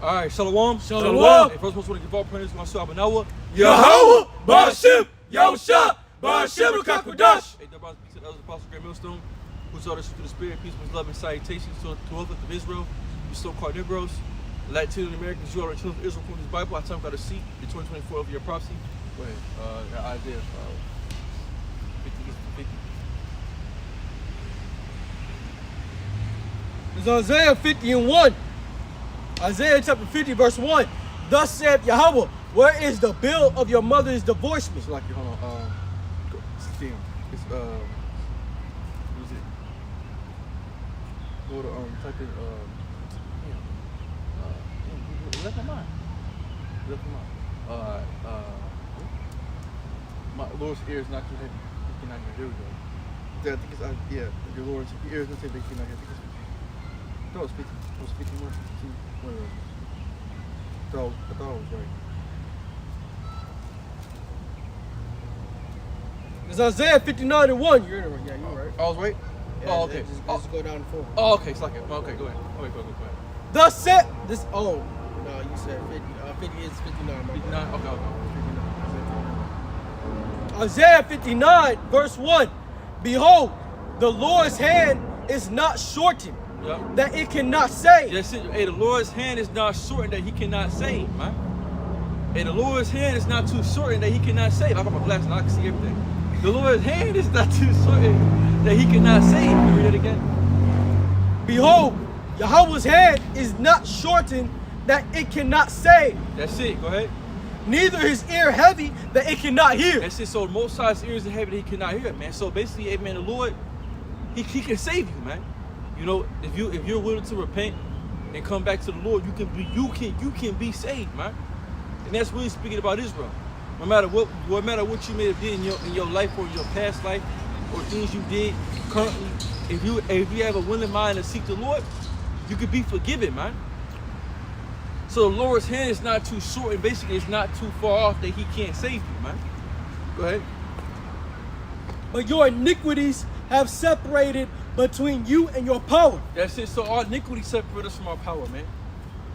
All right, Shalom. Shalom. Hey, first, I want to give all praise to myself, Manawa. Yahweh, Bashim, Yosha, Bashim, Kakodash. Hey, brothers, peace to the elders, Apostle Grant Millstone, who saw this through the Spirit, peace, love, and salutations to the wealth of Israel, you so-called Negroes, Latino Americans, you are the children of Israel from this Bible. I tell them got a seat in 2024 of your prophecy. Go ahead. Isaiah 50. It's Isaiah 50 and 1. Isaiah chapter 50, verse 1. Thus saith Yahweh, where is the bill of your mother's divorcement? It's like, hold on, it's, what is it? Go to, type in, left my mind. My Lord's ear is not too heavy. 59 here. Here we go. Yeah, I think it's, your Lord's ear is not too heavy. 59 here. I think it's 50. I thought it was 50. It was 51, 52. One of those. I thought I was right. It's Isaiah 59 and 1. You're right. Yeah, you're right. I was right? Yeah, oh, okay. Just go down to 4. Oh, okay. It's like it. Okay, go ahead. Go ahead. Thus said this. Oh, no, you said 50. 50 is 59. 59. Okay. Isaiah 59, verse 1. Behold, the Lord's hand is not shortened, that it cannot save. Yes, hey, the Lord's hand is not shortened that he cannot save, man. Hey, the Lord's hand is not too shortened that he cannot save. I got my glasses on, I can see everything. The Lord's hand is not too shortened that he cannot save. Can you read it again? Behold, Yahweh's hand is not shortened that it cannot save. That's it, go ahead. Neither his ear heavy that it cannot hear. That's it, so most High's ears are heavy that he cannot hear, man. So basically, hey, man, the Lord, he can save you, man. You know, if you're willing to repent and come back to the Lord, you can be saved, man. And that's really speaking about Israel. No matter what you may have did in your life or your past life or things you did currently, if you have a willing mind to seek the Lord, you can be forgiven, man. So the Lord's hand is not too short, and basically it's not too far off that he can't save you, man. Go ahead. But your iniquities have separated between you and your power. That's it. So our iniquities separate us from our power, man.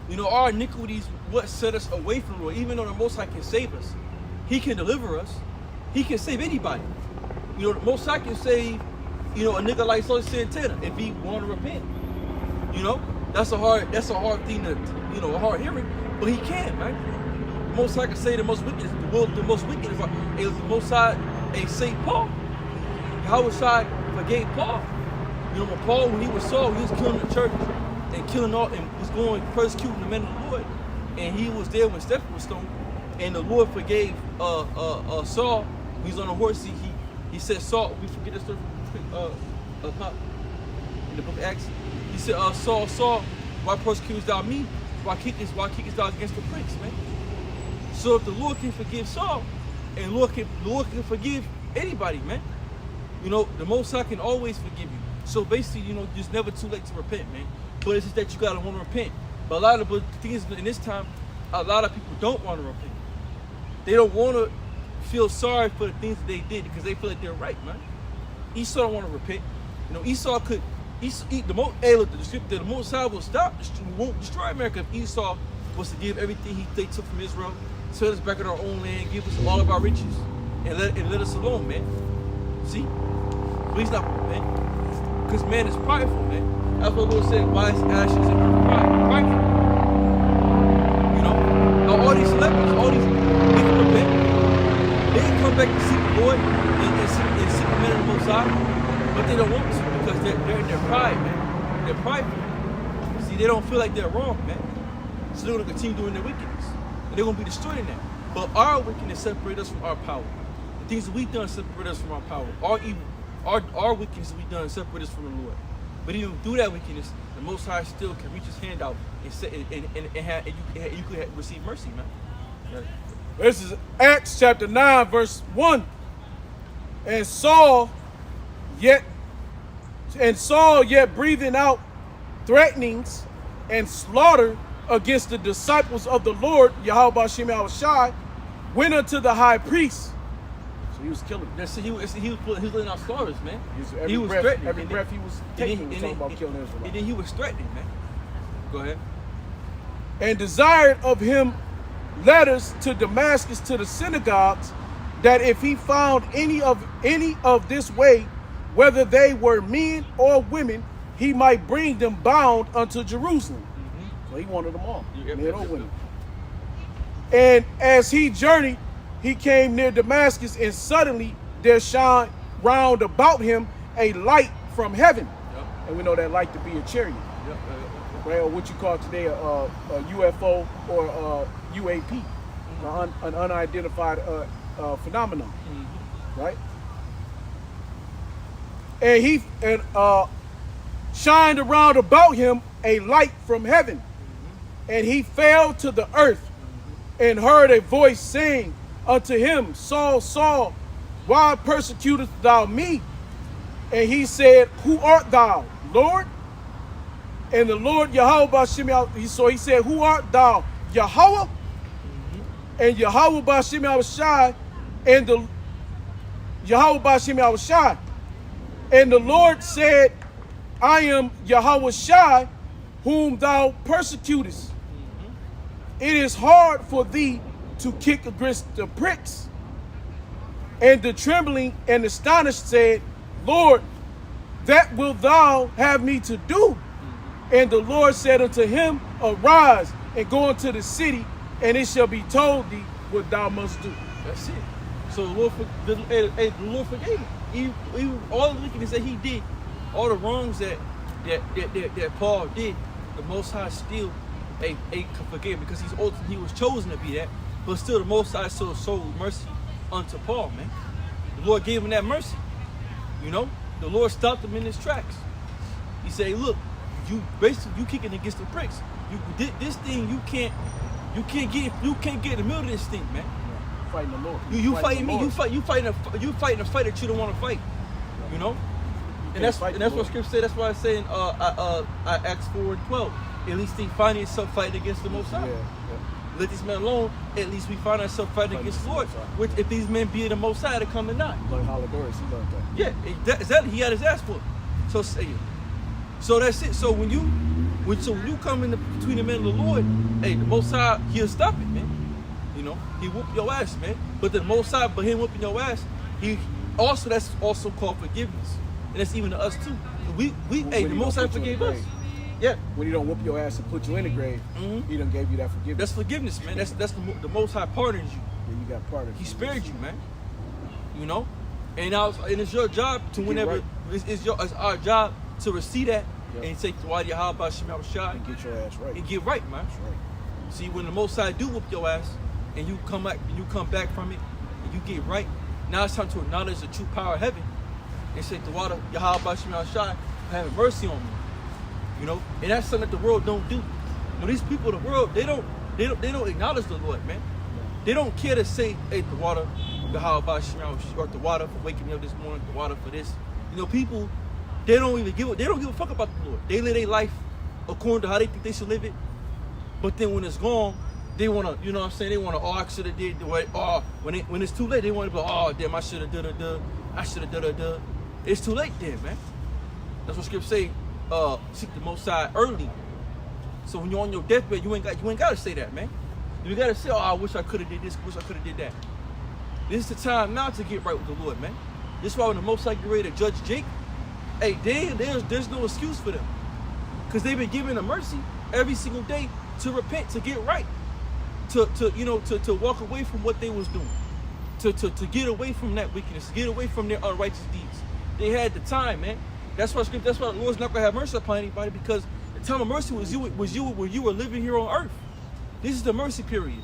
You know, our iniquities what set us away from the Lord. Even though the Most High can save us, he can deliver us. He can save anybody. You know, the Most High can save, you know, a nigga like Soul Santana if he want to repent. You know, that's a hard thing to, you know, a hard hearing, but he can, man. The Most High can save the most wicked. The most wicked is the Most High St. Paul. How Shai forgave Paul. You know, when Paul, when he was Saul, he was killing the church and killing all, and was going persecuting the men of the Lord. And he was there when Stephen was stoned, and the Lord forgave Saul. He was on a horse. He said, Saul, we forget this story from in the book of Acts. He said, Saul, why persecutest thou me? Why kickest thou against the prince, man? So if the Lord can forgive Saul, and the Lord can forgive anybody, man. You know, the Most High can always forgive you. So basically, you know, it's never too late to repent, man. But it's just that you gotta want to repent. But a lot of the things in this time, a lot of people don't want to repent. They don't want to feel sorry for the things that they did because they feel like they're right, man. Esau don't want to repent. You know, Esau could. The Most High won't destroy America if Esau was to give everything they took from Israel, set us back in our own land, give us all of our riches, and let us alone, man. See? But he's not going to repent. Because man is prideful, man. That's what the Lord said, wise ashes and prideful. You know? All these celebrities, they can repent. They can come back and seek the Lord and seek the men of the Most High, but they don't want to because they're in their pride, man. They're prideful. See, they don't feel like they're wrong, man. So they're going to continue doing their wickedness. And they're going to be destroyed in that. But our wickedness separates us from our power. The things that we've done separate us from our power. Our evil, our wickedness that we've done separate us from the Lord. But even through that wickedness, the Most High still can reach his hand out and you could receive mercy, man. Right. This is Acts chapter 9, verse 1. And Saul yet breathing out threatenings and slaughter against the disciples of the Lord, Yahweh Bashim Shai, went unto the high priest. So he was killing. He was letting out slaughers, man. Every He was breath, threatening. every breath he was taking, and he was talking about killing Israelites. And then he was threatening, man. Go ahead. And desired of him letters to Damascus to the synagogues, that if he found any of this way, whether they were men or women, he might bring them bound unto Jerusalem. So he wanted them all, men or women. And as he journeyed, he came near Damascus, and suddenly there shined round about him a light from heaven. And we know that light to be a chariot, right? Or what you call today a UFO or a UAP, an unidentified phenomenon, right? And he shined around about him a light from heaven, and he fell to the earth, and heard a voice saying unto him, Saul, Saul, why persecutest thou me? And he said, Who art thou, Lord? And the Lord Yahweh so he said, Who art thou, Yahweh? And Yahweh B'Shem Yahushai, and the Yahweh B'Shem Yahushai. And the Lord said, I am Yahweh Shai, whom thou persecutest. It is hard for thee to kick against the pricks. And the trembling and astonished said, Lord, that wilt thou have me to do? And the Lord said unto him, Arise and go into the city, and it shall be told thee what thou must do. That's it. So the Lord forgave him. Even all the wickedness that he did, all the wrongs that Paul did, the Most High still forgave him, because he was chosen to be that. But still, the Most High still showed mercy unto Paul, man. The Lord gave him that mercy. You know, the Lord stopped him in his tracks. He said, "Look, you kicking against the pricks. You did this thing. You can't get in the middle of this thing, man. Fighting the Lord. You fighting me. You fighting a fight that you don't want to fight. You know." And that's what Scripture said. That's why I say in Acts 4:12, at least they find themselves fighting against the Most High. Yeah. Let these men alone. At least we find ourselves fighting against the Lord. Which, if these men be the Most High, to come and not. Learn Holodoris, he learned that. Yeah, exactly. He had his ass for. So that's it. So when you come in between the men of the Lord, hey, the Most High, he'll stop it, man. You know, he whoop your ass, man. But the Most High, but him whooping your ass, that's also called forgiveness. And that's even to us too. The Most High forgave us. Yeah. When he don't whoop your ass and put you in the grave, he done gave you that forgiveness. That's forgiveness, man. That's the Most High pardons you. Yeah, you got pardoned. He spared you, man. You know, and it's your job to whenever it's our job to receive that and say, "Why do you how about Shema Shai?" And get your ass right. And get right, man. That's right. See, when the Most High do whoop your ass, and you come back from it, and you get right, now it's time to acknowledge the true power of heaven and say, "The water, Yahweh Shema Shai, have mercy on me." You know, and that's something that the world don't do. You know, these people in the world, they don't acknowledge the Lord, man. They don't care to say, "Hey, the water, Yahweh Shema," or the water for waking me up this morning, the water for this. You know, people, they don't give a fuck about the Lord. They live their life according to how they think they should live it. But then when it's gone, they wanna, you know what I'm saying? They wanna, I should have did the way. When it's too late, they wanna be, damn, I should have done. I should have done. It's too late then, man. That's what Scripture say. Seek the Most High early. So when you're on your deathbed, you ain't got to say that, man. You got to say, I wish I could have did this, wish I could have did that. This is the time now to get right with the Lord, man. This is why when the Most High get ready to judge Jake, hey, there's no excuse for them, because they've been given a mercy every single day to repent, to get right, to walk away from what they was doing, to get away from that wickedness, to get away from their unrighteous deeds. They had the time, man. That's why the Lord's not gonna have mercy upon anybody, because the time of mercy was you when you were living here on earth. This is the mercy period.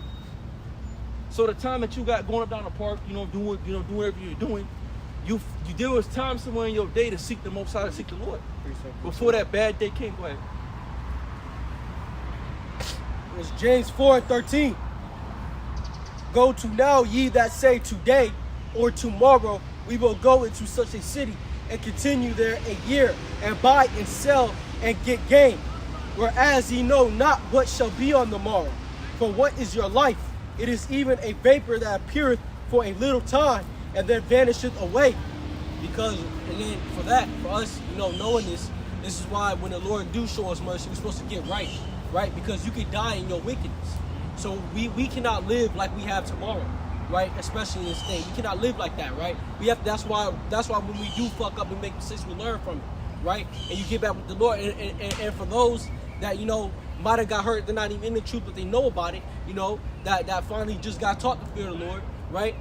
So the time that you got going up down the park, doing whatever you're doing, there was time somewhere in your day to seek the Most High, to seek the Lord. Before that bad day came. Go ahead. It's James 4:13. Go to now, ye that say today or tomorrow we will go into such a city and continue there a year, and buy and sell and get gain. Whereas ye know not what shall be on the morrow. For what is your life? It is even a vapor that appeareth for a little time, and then vanisheth away. Because, and then for us, knowing this is why when the Lord do show us mercy, we're supposed to get right? Because you can die in your wickedness. So we cannot live like we have tomorrow, right? Especially in this day. We cannot live like that, right? That's why when we do fuck up and make mistakes, we learn from it, right? And you get back with the Lord. And for those that, might have got hurt, they're not even in the truth, but they know about it, that finally just got taught to fear the Lord, right?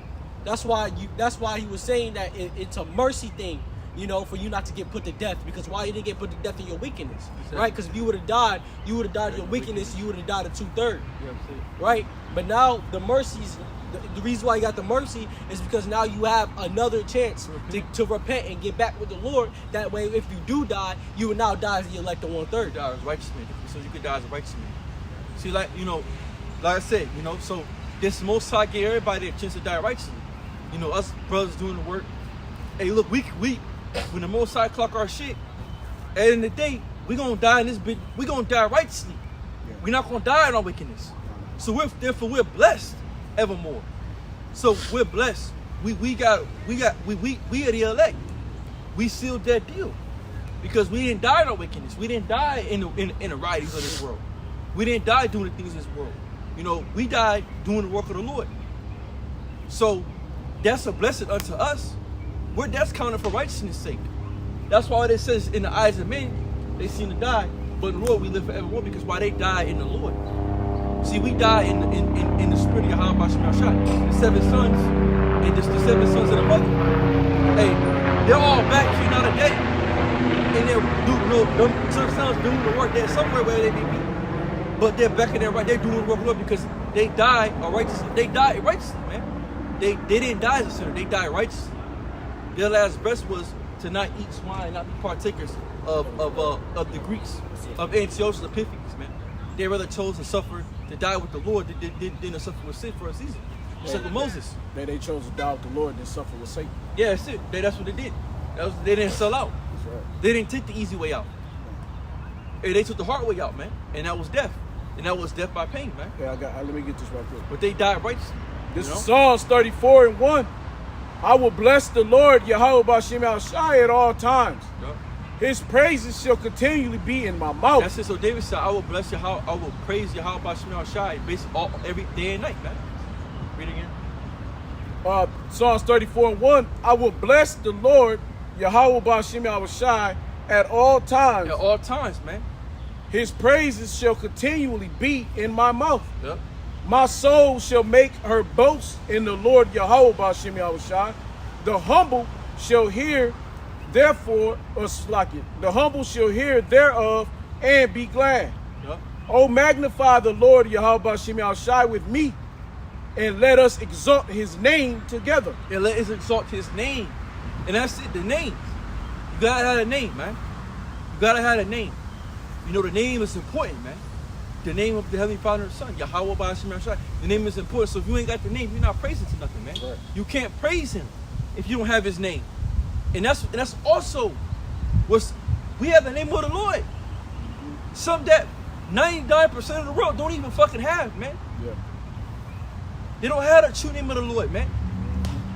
That's why he was saying that it's a mercy thing, for you not to get put to death. Because why you didn't get put to death in your wickedness, right? Because if you would have died in your wickedness, you would have died at 2/3, right? But now the mercies, the reason why you got the mercy is because now you have another chance to repent and get back with the Lord. That way, if you do die, you will now die as the elect of 1/3. Die as righteous man, so you could die as a righteous man. See, like I said, so this Most High gave everybody a chance to die righteously. Us brothers doing the work. Hey, look, we when the Most High clock our shit, at the end of the day, we gonna die in this bitch. We gonna die righteously. Yeah. We're not gonna die in our wickedness. So therefore we're blessed evermore. So we're blessed. We are the elect. We sealed that deal because we didn't die in our wickedness. We didn't die in the writings of this world. We didn't die doing the things in this world. We died doing the work of the Lord. So that's a blessing unto us. That's counted for righteousness' sake. That's why it says in the eyes of men, they seem to die, but in the Lord we live forevermore, because why they die in the Lord. See, we die in the spirit of Yahweh Shemashah. The 7 sons, and just the 7 sons of the mother. Hey, they're all back here now today. And they're some sons doing the work there somewhere where they may be. But they're back in there, right? They're doing the work of the Lord because they died righteously. They died righteously, man. They didn't die as a sinner. They died righteously. Their last breath was to not eat swine, not be partakers of the Greeks, of Antiochus Epiphanes, man. They rather chose to suffer, to die with the Lord than to suffer with sin for a season. Just like with Moses. They chose to die with the Lord than suffer with Satan. Yeah, that's it. That's what they did. They didn't sell out. That's right. They didn't take the easy way out. Hey, they took the hard way out, man. And that was death. And that was death by pain, man. Yeah, let me get this right quick. But they died righteously. This is Psalms 34:1. I will bless the Lord Yahweh B'Shem Shai at all times. Yeah. His praises shall continually be in my mouth. That's it. So David said, I will bless Yahweh, I will praise Yahweh B'Shem Shai basically every day and night, man. Read again. Psalms 34:1. I will bless the Lord Yahweh B'Shem Shai at all times. At all times, man. His praises shall continually be in my mouth. Yep. My soul shall make her boast in the Lord Yahweh B'Shem Yahushai. The humble shall hear, therefore, the humble shall hear thereof and be glad. Yep. Oh, magnify the Lord Yahweh B'Shem Yahushai with me, and let us exalt his name together. And let us exalt his name. And that's it, the name. You gotta have a name, man. You gotta have a name. The name is important, man. The name of the Heavenly Father and Son, Yahweh B'Shem Yahshua. The name is important. So if you ain't got the name, you're not praising to nothing, man. Right. You can't praise him if you don't have his name. And that's also we have the name of the Lord. Some that 99% of the world don't even fucking have, man. Yeah. They don't have the true name of the Lord, man.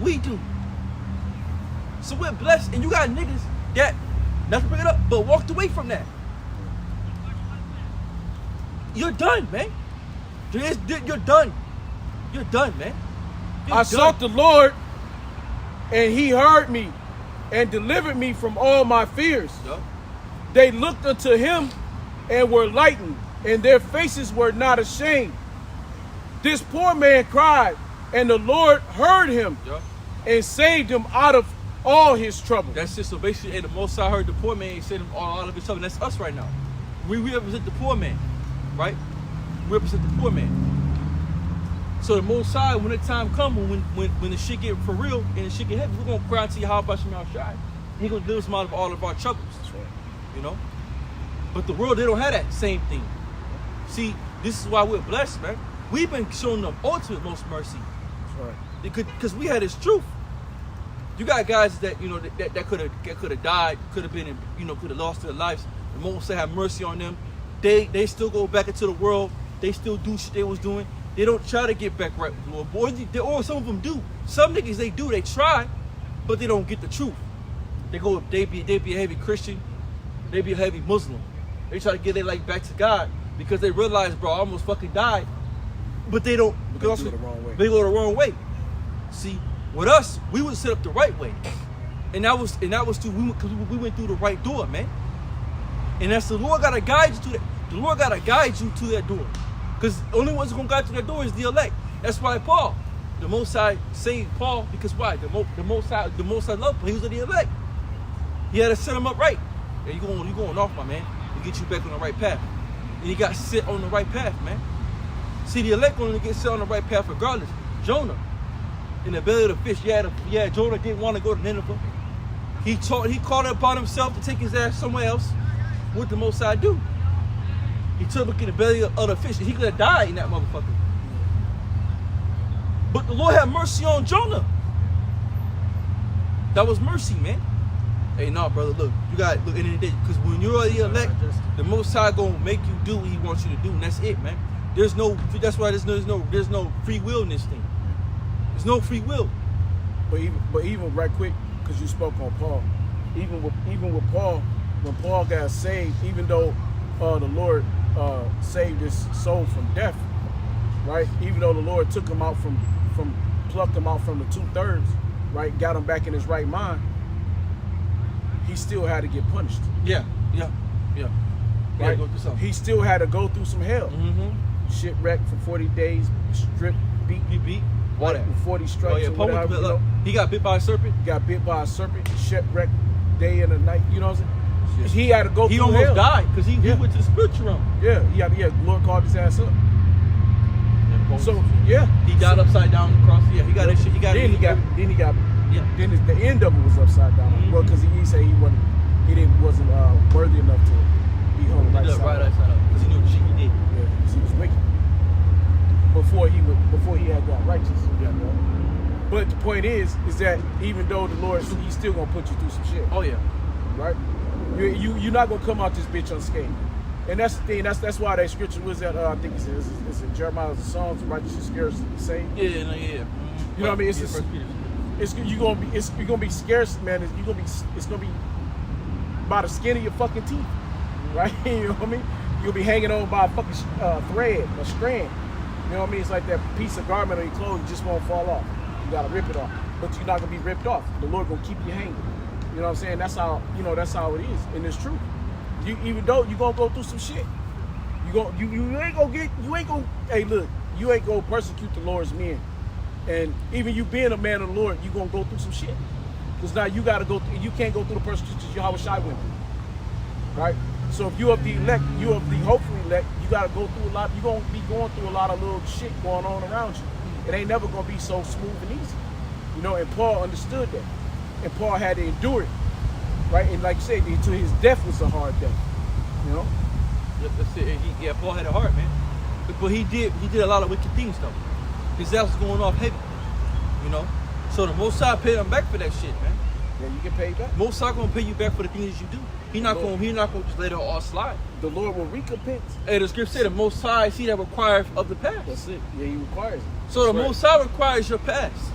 We do. So we're blessed, and you got niggas that, not to bring it up, but walked away from that. You're done, man. You're done. You're done, man. I sought the Lord, and he heard me and delivered me from all my fears. Yep. They looked unto him and were lightened, and their faces were not ashamed. This poor man cried, and the Lord heard him. Yep. And saved him out of all his trouble. That's it. So basically, the Most High heard the poor man and saved him out of his trouble. That's us right now. We represent the poor man. Right? We represent the poor man. So the Most High, when the time comes, when the shit get for real and the shit get heavy, we're going to cry to Yahweh B'Shem Yahshua. He's going to deliver us out of all of our troubles. That's right. But the world, they don't have that same thing. See, this is why we're blessed, man. We've been shown the ultimate most mercy. That's right. Because we had his truth. You got guys that, that could have died, could have been, could have lost their lives. The Most High have mercy on them. They still go back into the world. They still do shit they was doing. They don't try to get back right with the Lord. Or some of them do. Some niggas, they do. They try, but they don't get the truth. They be a heavy Christian. They be a heavy Muslim. They try to get their life back to God because they realize, bro, I almost fucking died. But they don't. But they do it the wrong way. They go the wrong way. See, with us, we would set up the right way. And that was through, we went through the right door, man. And that's the Lord gotta guide you to that. The Lord gotta guide you to that door. Because the only one's gonna guide you to that door is the elect. That's why Paul, the Most High saved Paul, because why? The Most High loved him. He was of the elect. He had to set him up right. Yeah, you going off, my man, to get you back on the right path. And he got set on the right path, man. See, the elect going to get set on the right path regardless. Jonah, in the belly of the fish, Jonah didn't want to go to Nineveh. He called it upon himself to take his ass somewhere else. What the Most High do? He took him in the belly of the fish. He could have died in that motherfucker. But the Lord had mercy on Jonah. That was mercy, man. Hey, no, brother, look, you got look in the day, because when you're the elect, the Most High gonna make you do what He wants you to do, and that's it, man. That's why there's no free will in this thing. There's no free will. But even right quick, because you spoke on Paul, even with Paul, when Paul got saved, even though the Lord saved his soul from death, right? Even though the Lord took him out plucked him out from the 2/3, right? Got him back in his right mind. He still had to get punished. Yeah. Right? He still had to go through some hell. Mm-hmm. Shipwrecked for 40 days, stripped, beat. What? 40 stripes or whatever, you know? He got bit by a serpent? Got bit by a serpent, shipwrecked day and a night, you know what I'm saying? He had to go through hell. He almost died because he went to the spiritual realm. Yeah, the Lord called his ass up. So, yeah. He died upside down on the cross. Yeah, he got that shit. Then the end of it was upside down. Mm-hmm. Well, because he said he wasn't worthy enough to be hung right side up. Because he knew the shit he did. Yeah, because he was wicked. Before he had got righteous. Yeah. You know? But the point is that even though the Lord, He's still gonna put you through some shit. Oh yeah. Right? You're not gonna come out this bitch unscathed. And that's the thing. That's why that scripture was that I think it's in Jeremiah's Psalms, the righteous is scarce the same. Yeah. You know what I mean? You're gonna be scarce, man. It's gonna be by the skin of your fucking teeth, right? You know what I mean? You'll be hanging on by a fucking thread, a strand. You know what I mean? It's like that piece of garment on your clothes just won't fall off. You gotta rip it off, but you're not gonna be ripped off. The Lord gonna keep you hanging. You know what I'm saying? That's how it is, and it's true. Even though you gonna go through some shit, you ain't gonna. Hey, look, you ain't gonna persecute the Lord's men, and even you being a man of the Lord, you gonna go through some shit. Because now you gotta go. You can't go through the persecution Yahweh Shai went through, right? So if you of the elect, you of the hopefully elect, you gotta go through a lot. You gonna be going through a lot of little shit going on around you. It ain't never gonna be so smooth and easy, you know. And Paul understood that, and Paul had to endure it. Right, and like you said, to his death was a hard death. You know. That's it. Paul had a heart, man. But he did a lot of wicked things though. His ass was going off heavy. You know. So the Most High paid him back for that shit, man. Yeah, you get paid back. Most High gonna pay you back for the things you do. He not gonna just let it all slide. The Lord will recompense. Hey, the scripture said the Most High that requires of the past. That's it. Yeah, He requires it. So the Most High requires your past.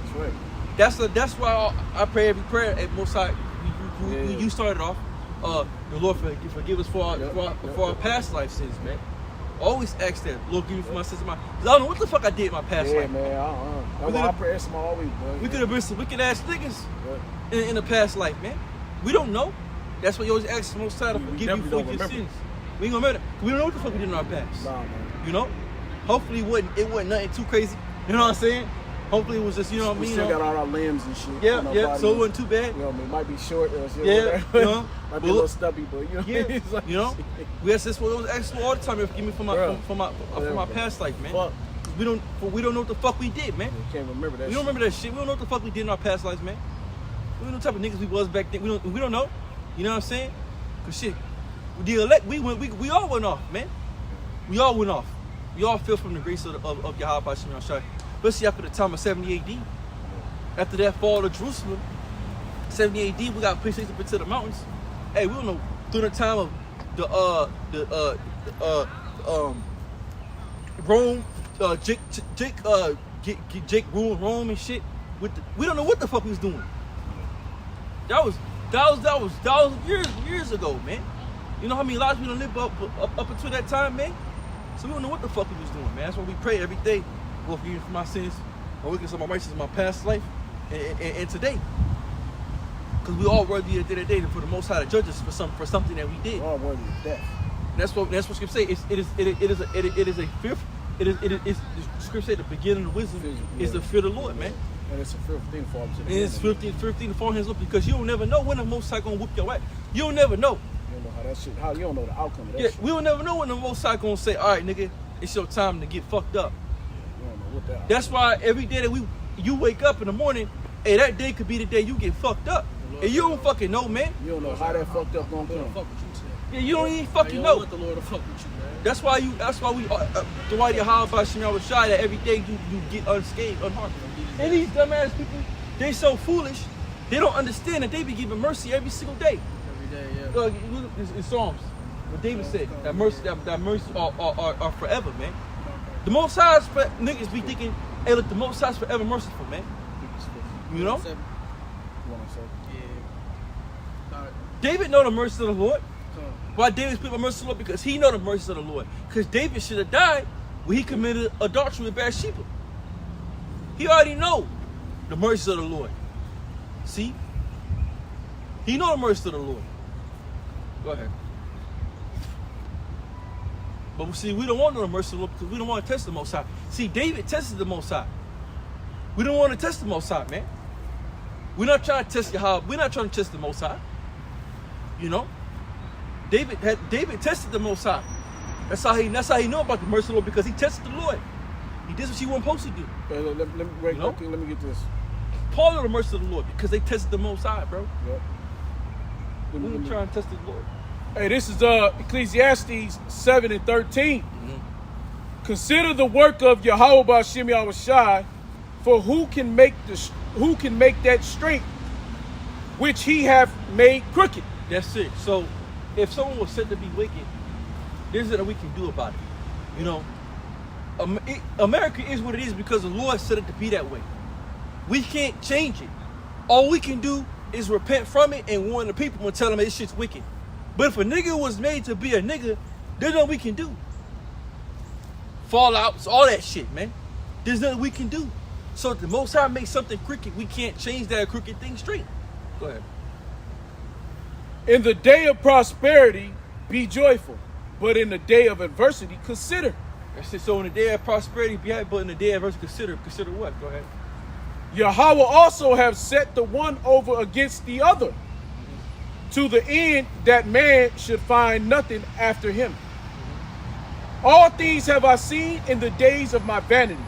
That's right. That's why I pray every prayer at Most High. You started off, the Lord forgive us for our past life sins, man. Always ask that. Lord, give me for my sins. Because I don't know what the fuck I did in my past life. Man, I pray some always, boy. We could have been some wicked ass niggas in the past life, man. We don't know. That's why you always ask the Most High to forgive you for your sins. We ain't gonna remember that. We don't know what the fuck we did in our past. Nah, man. You know? Hopefully it wasn't nothing too crazy. You know what I'm saying? Hopefully it was just, you know what I mean? We still got all our limbs and shit. Yeah, so it wasn't too bad. You know what I mean? It might be short or shit. Yeah, you know? Might be a little stubby, but you know. Yeah, like, you know? We ask this one all the time. Forgive me for my past life, man. Fuck. We don't know what the fuck we did, man. You can't remember that. We don't remember that shit. We don't know what the fuck we did in our past lives, man. We don't know what type of niggas we was back then. We don't know. You know what I'm saying? Cause shit, the elect, we all went off, man. We all went off. We all fell from the grace of Yahweh Shem Yahshai. Especially after the time of 70 AD. After that fall of Jerusalem, 70 AD, we got pushed up into the mountains. Hey, we don't know, during the time of Rome, Jake ruled Rome and shit. We don't know what the fuck he was doing. That was years ago, man. You know how many lives we done lived up until that time, man? So we don't know what the fuck he was doing, man. That's why we pray every day. Lord, forgive me for my sins, my wickedness, my righteousness, my past life, and today. Because we all worthy at the end of the day for the Most High to judge us for something that we did. We're all worthy of death. That's what Scripture say. It is a fifth. The Scripture say the beginning of wisdom is the fear of the Lord, man. And it's a fearful thing for him to do. It's 15 to fall hands up because you don't never know when the Most High gonna whoop your ass. You don't never know. You don't know how that shit. How you don't know the outcome of that shit. We don't never know when the Most High gonna say, "All right, nigga, it's your time to get fucked up." You don't know what that. That's why every day that you wake up in the morning, hey, that day could be the day you get fucked up, and you don't fucking know, man. You don't know how that fucked up gonna come. Fuck with you today. Yeah, you don't even You fucking don't know. want the Lord to fuck with you, man. That's why we the why you holler about Shemar Rashai that every day you get unscathed, unharmed. And these dumbass people, they so foolish, they don't understand that they be giving mercy every single day. Every day, yeah. In Psalms, what David said, that mercy are forever, man. The Most High's niggas be thinking, hey, look, the Most High's forever merciful, man. You know? Yeah. David know the mercy of the Lord. Why David speak about mercy of the Lord? Because he know the mercy of the Lord. Because David should have died when he committed adultery with Bathsheba. He already know the mercy of the Lord. See? He know the mercy of the Lord. Go ahead. But see, we don't want no mercy of the Lord because we don't want to test the Most High. See, David tested the Most High. We don't want to test the Most High, man. We're not trying to test Yahweh. We're not trying to test the Most High. You know? David tested the Most High. That's how he know about the mercy of the Lord, because he tested the Lord. He did what he wasn't supposed to do. Let me get this. Part of the mercy of the Lord, because they tested the Most High, bro. Yep. We ain't trying to test the Lord. Hey, this is Ecclesiastes 7 and 13. Mm-hmm. Consider the work of Yahweh B'Shem Yahushai, for who can make that straight which he hath made crooked. That's it. So, if someone was said to be wicked, there's nothing we can do about it. You know, America is what it is because the Lord said it to be that way. We can't change it. All we can do is repent from it and warn the people and tell them this shit's wicked. But if a nigga was made to be a nigga, there's nothing we can do. Fallouts, all that shit, man. There's nothing we can do. So if the Most High makes something crooked, we can't change that crooked thing straight. Go ahead. In the day of prosperity, be joyful. But in the day of adversity, consider. That's it. So in the day of prosperity, be happy, but in the day of adversity, consider what? Go ahead. Yahweh also have set the one over against the other, to the end that man should find nothing after him. All things have I seen in the days of my vanity.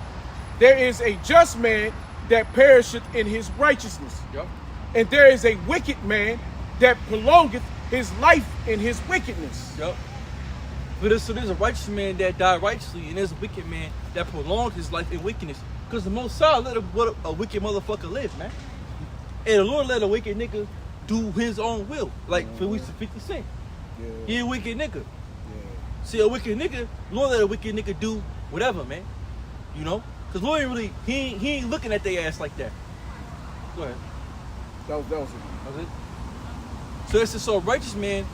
There is a just man that perisheth in his righteousness. Yep. And there is a wicked man that prolongeth his life in his wickedness. Yep. So there's a righteous man that died righteously, and there's a wicked man that prolonged his life in wickedness. Because the Most High let a wicked motherfucker live, man. And the Lord let a wicked nigga do his own will. Like for 50 Cent. Yeah. He a wicked nigga. Yeah. See, a wicked nigga, Lord let a wicked nigga do whatever, man. You know? Because Lord ain't really, he ain't looking at their ass like that. Go ahead. That was it. That was it? So it's just so a righteous man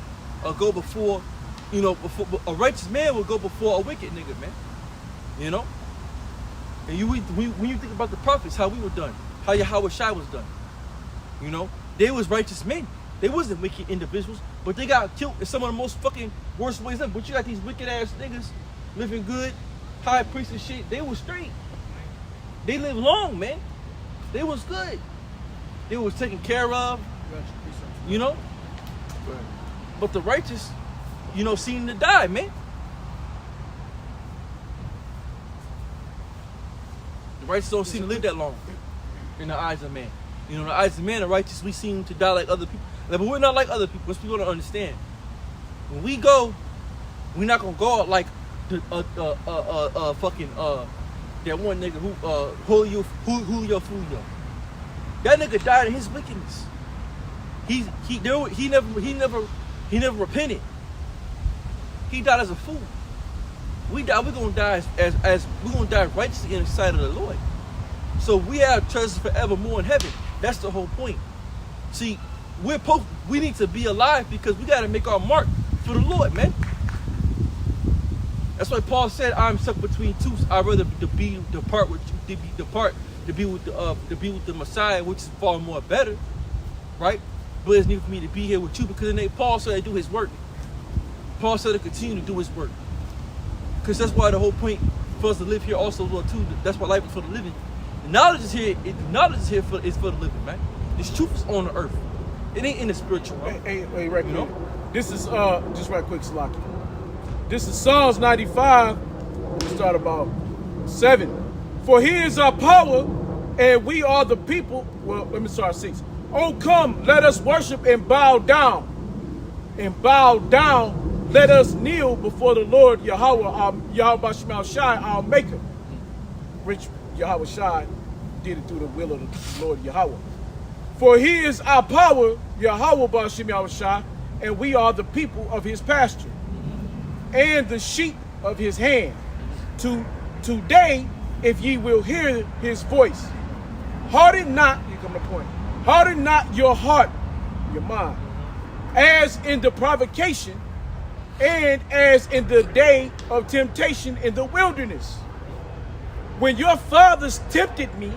go before, before a righteous man will go before a wicked nigga, man. You know? And when you think about the prophets, how we were done, how Yahweh Shai was done, you know, they was righteous men. They wasn't wicked individuals, but they got killed in some of the most fucking worst ways ever. But you got these wicked ass niggas living good, high priests and shit. They was straight. They lived long, man. They was good. They was taken care of, you know. But the righteous, seem to die, man. The righteous don't seem to live that long in the eyes of man. In the eyes of man, the righteous, we seem to die like other people. But we're not like other people. Most people don't understand. When we go, we're not gonna go out like the that one nigga who Julio. That nigga died in his wickedness. He never repented. He died as a fool. we're gonna die as we're gonna die righteously in the sight of the Lord. So we have treasures forevermore in heaven. That's the whole point. See, we need to be alive because we got to make our mark for the Lord, man. That's why Paul said, "I'm stuck between two. I'd rather depart with to be with the Messiah, which is far more better, right? But it's needed for me to be here with you because Paul said to do his work. Paul said to continue to do his work, because that's why the whole point for us to live here also, Lord, too. That's why life is for the living. The knowledge is here. Is for the living, man. This truth is on the earth. It ain't in the spiritual realm. Hey, right, you know? This is just right quick, Salaki. This is Psalms 95. We start about 7. For he is our power, and we are the people. Well, let me start 6. Oh, come, let us worship and bow down. And bow down, let us kneel before the Lord Yahweh, Yahweh Bashmal Shai, our Maker. Which Yahweh Shai did it through the will of the Lord Yahweh. For he is our power, Yahweh Bashmal Shai, and we are the people of his pasture, and the sheep of his hand. Today, if ye will hear his voice, harden not, here come the point, harden not your heart, your mind, as in the provocation, and as in the day of temptation in the wilderness, when your fathers tempted me,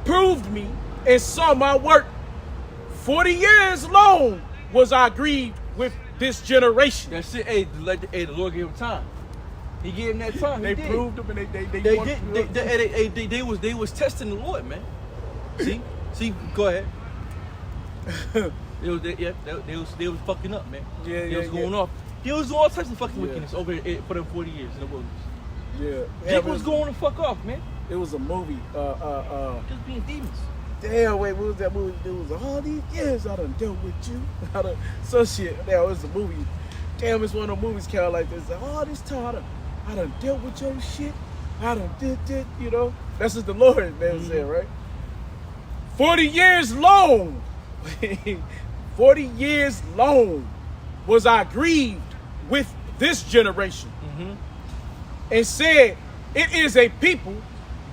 proved me, and saw my work. 40 years long was I grieved with this generation. That's it. Hey, the Lord gave him time. He gave him that time. They proved him, and they was testing the Lord, man. See, go ahead. They was fucking up, man. They was going off. They was doing all types of fucking wickedness over there for them 40 years in the wilderness. They was going to fuck off, man. It was a movie. Just being demons. Damn, wait, what was that movie? It was all these years I done dealt with you. Some shit. Damn, it was a movie. Damn, it's one of those movies kind of like this. All this time I done dealt with your shit. I done did, you know. That's what the Lord man said, right? 40 years long. 40 years long was I grieved with this generation. And said, it is a people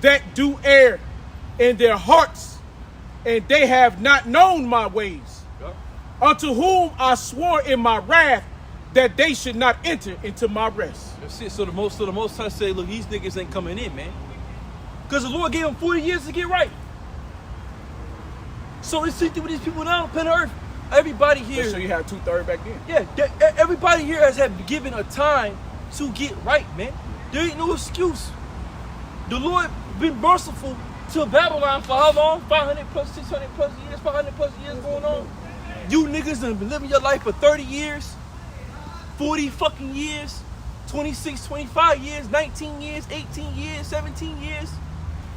that do err in their hearts, and they have not known my ways. Unto whom I swore in my wrath that they should not enter into my rest. That's it. So the most High say, look, these niggas ain't coming in, man. Because the Lord gave them 40 years to get right. So let's see through these people now on planet Earth. Everybody here. So you had 2/3 back then. Yeah, everybody here has had given a time to get right, man. There ain't no excuse. The Lord been merciful to Babylon for how long? 500 plus, 600 plus years, 500 plus years going on. You niggas done been living your life for 30 years, 40 fucking years, 26, 25 years, 19 years, 18 years, 17 years.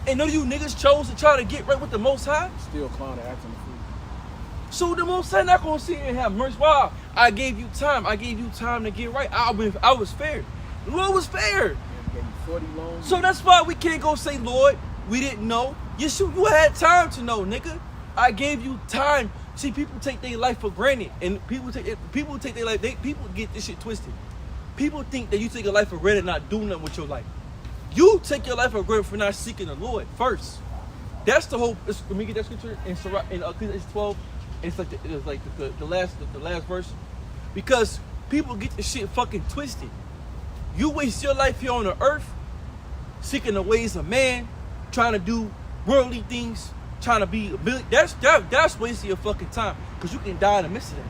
And none of you niggas chose to try to get right with the Most High. Still clowning, acting the fool. So the Most High not gonna sit here and have mercy. Wow, I gave you time. I gave you time to get right. I was fair. The Lord was fair. Yeah, gave you 40 long. So that's why we can't go say, Lord, we didn't know. Yes, you had time to know, nigga. I gave you time. See, people take their life for granted, and people take their life. People get this shit twisted. People think that you take your life for granted, not doing nothing with your life. You take your life for granted for not seeking the Lord first. That's the whole. Let me get that scripture in Ecclesiastes 12. It's like the last verse, because people get the shit fucking twisted. You waste your life here on the earth seeking the ways of man, trying to do worldly things, trying to be that's wasting your fucking time, because you can die in the midst of that.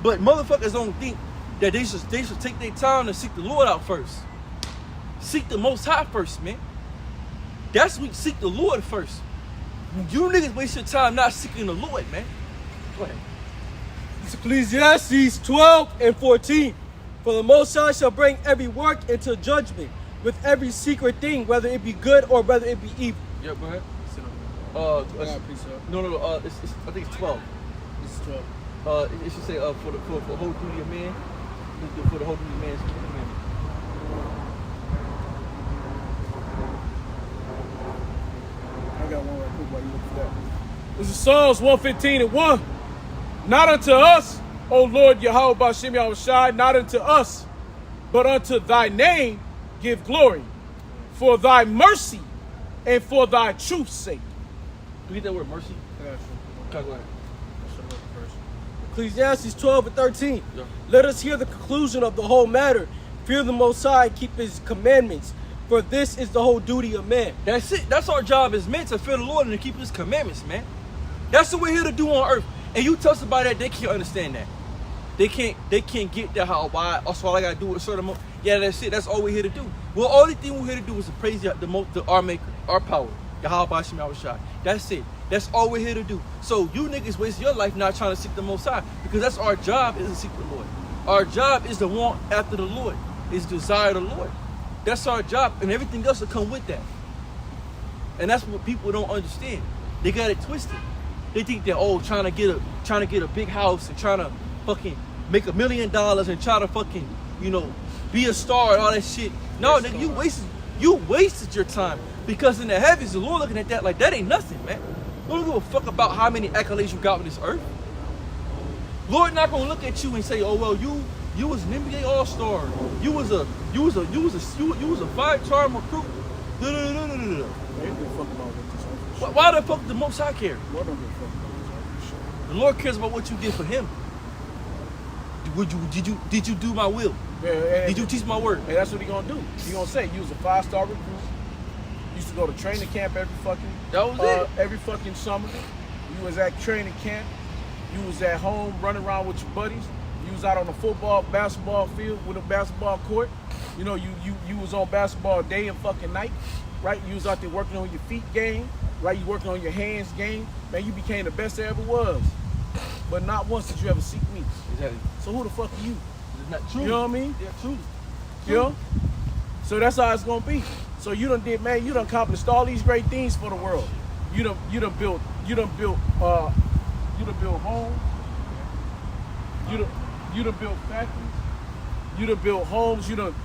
But motherfuckers don't think that they should take their time to seek the Lord out first. Seek the Most High first, man. That's what seek the Lord first. You niggas waste your time not seeking the Lord, man. Go ahead. It's Ecclesiastes 12 and 14. For the Most High shall bring every work into judgment with every secret thing, whether it be good or whether it be evil. Yeah, go ahead. No, I think it's 12. This is 12. It should say for the whole duty of man, for the whole duty of man's commandment. I got one right quick while you look for that. This is Psalms 115 and 1. Not unto us, O Lord Yahweh Ba'Shem Yahushai, not unto us, but unto thy name give glory, for thy mercy and for thy truth's sake. Do you get that word mercy? I got you. Okay, go ahead. Ecclesiastes 12 and 13. Yeah. Let us hear the conclusion of the whole matter. Fear the Most High, keep his commandments, for this is the whole duty of man. That's it. That's our job as men, to fear the Lord and to keep his commandments, man. That's what we're here to do on earth. And you tell somebody that, they can't understand that. They can't get that, how, why, that's all I gotta do a certain amount. Yeah, that's it. That's all we're here to do. Well, only thing we're here to do is to praise our maker, our power. Yahweh Shem Yahushua. That's it. That's all we're here to do. So you niggas waste your life not trying to seek the Most High, because that's our job, is to seek the Lord. Our job is to want after the Lord, is desire the Lord. That's our job, and everything else will come with that. And that's what people don't understand. They got it twisted. They think they're trying to get a big house and trying to fucking make $1 million and try to fucking, be a star and all that shit. No, nigga, you wasted your time, because in the heavens, the Lord looking at that like that ain't nothing, man. Don't give a fuck about how many accolades you got on this earth. Lord not gonna look at you and say, "Oh well, you was an NBA All-Star. You was a 5-time recruit." They don't give a fuck about what this. Why the fuck the Most High care? Lord don't give a fuck about this. The Lord cares about what you did for Him. Did you do my will? Yeah, Did you teach my word? And that's what he gonna do. He gonna say you was a 5-star recruit. Used to go to training camp every fucking summer. You was at training camp. You was at home running around with your buddies. You was out on the basketball field with a basketball court. You was on basketball day and fucking night, right? You was out there working on your feet game, right? You working on your hands game. Man, you became the best there ever was. But not once did you ever seek me. Exactly. So who the fuck are you? It's not true. You know what I mean? Yeah, true. You know? So that's how it's gonna be. So you done accomplished all these great things for the world. You done built homes. You done built factories. You done built homes. You done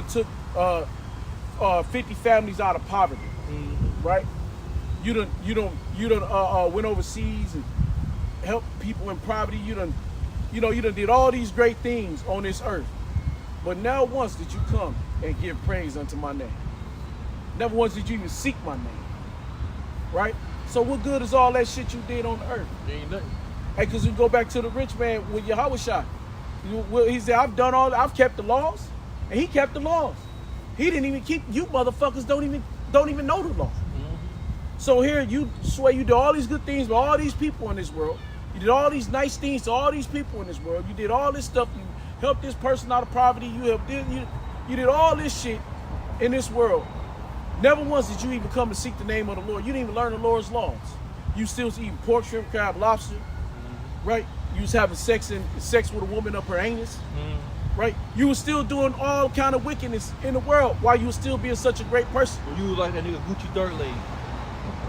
took 50 families out of poverty, right? You done went overseas and helped people in poverty. You done did all these great things on this earth. But never once did you come and give praise unto my name. Never once did you even seek my name. Right? So what good is all that shit you did on the earth? There ain't nothing. Hey, because we go back to the rich man with Yahushua. He said, I've kept the laws. And he kept the laws. He didn't even keep, you motherfuckers don't even know the law. Mm-hmm. So here you swear you did all these good things with all these people in this world. You did all these nice things to all these people in this world. You did all this stuff. You helped this person out of poverty. You did all this shit in this world. Never once did you even come to seek the name of the Lord. You didn't even learn the Lord's laws. You still was eating pork, shrimp, crab, lobster, right? You was having sex with a woman up her anus, right? You was still doing all kind of wickedness in the world while you was still being such a great person. Well, you was like that nigga Gucci third leg.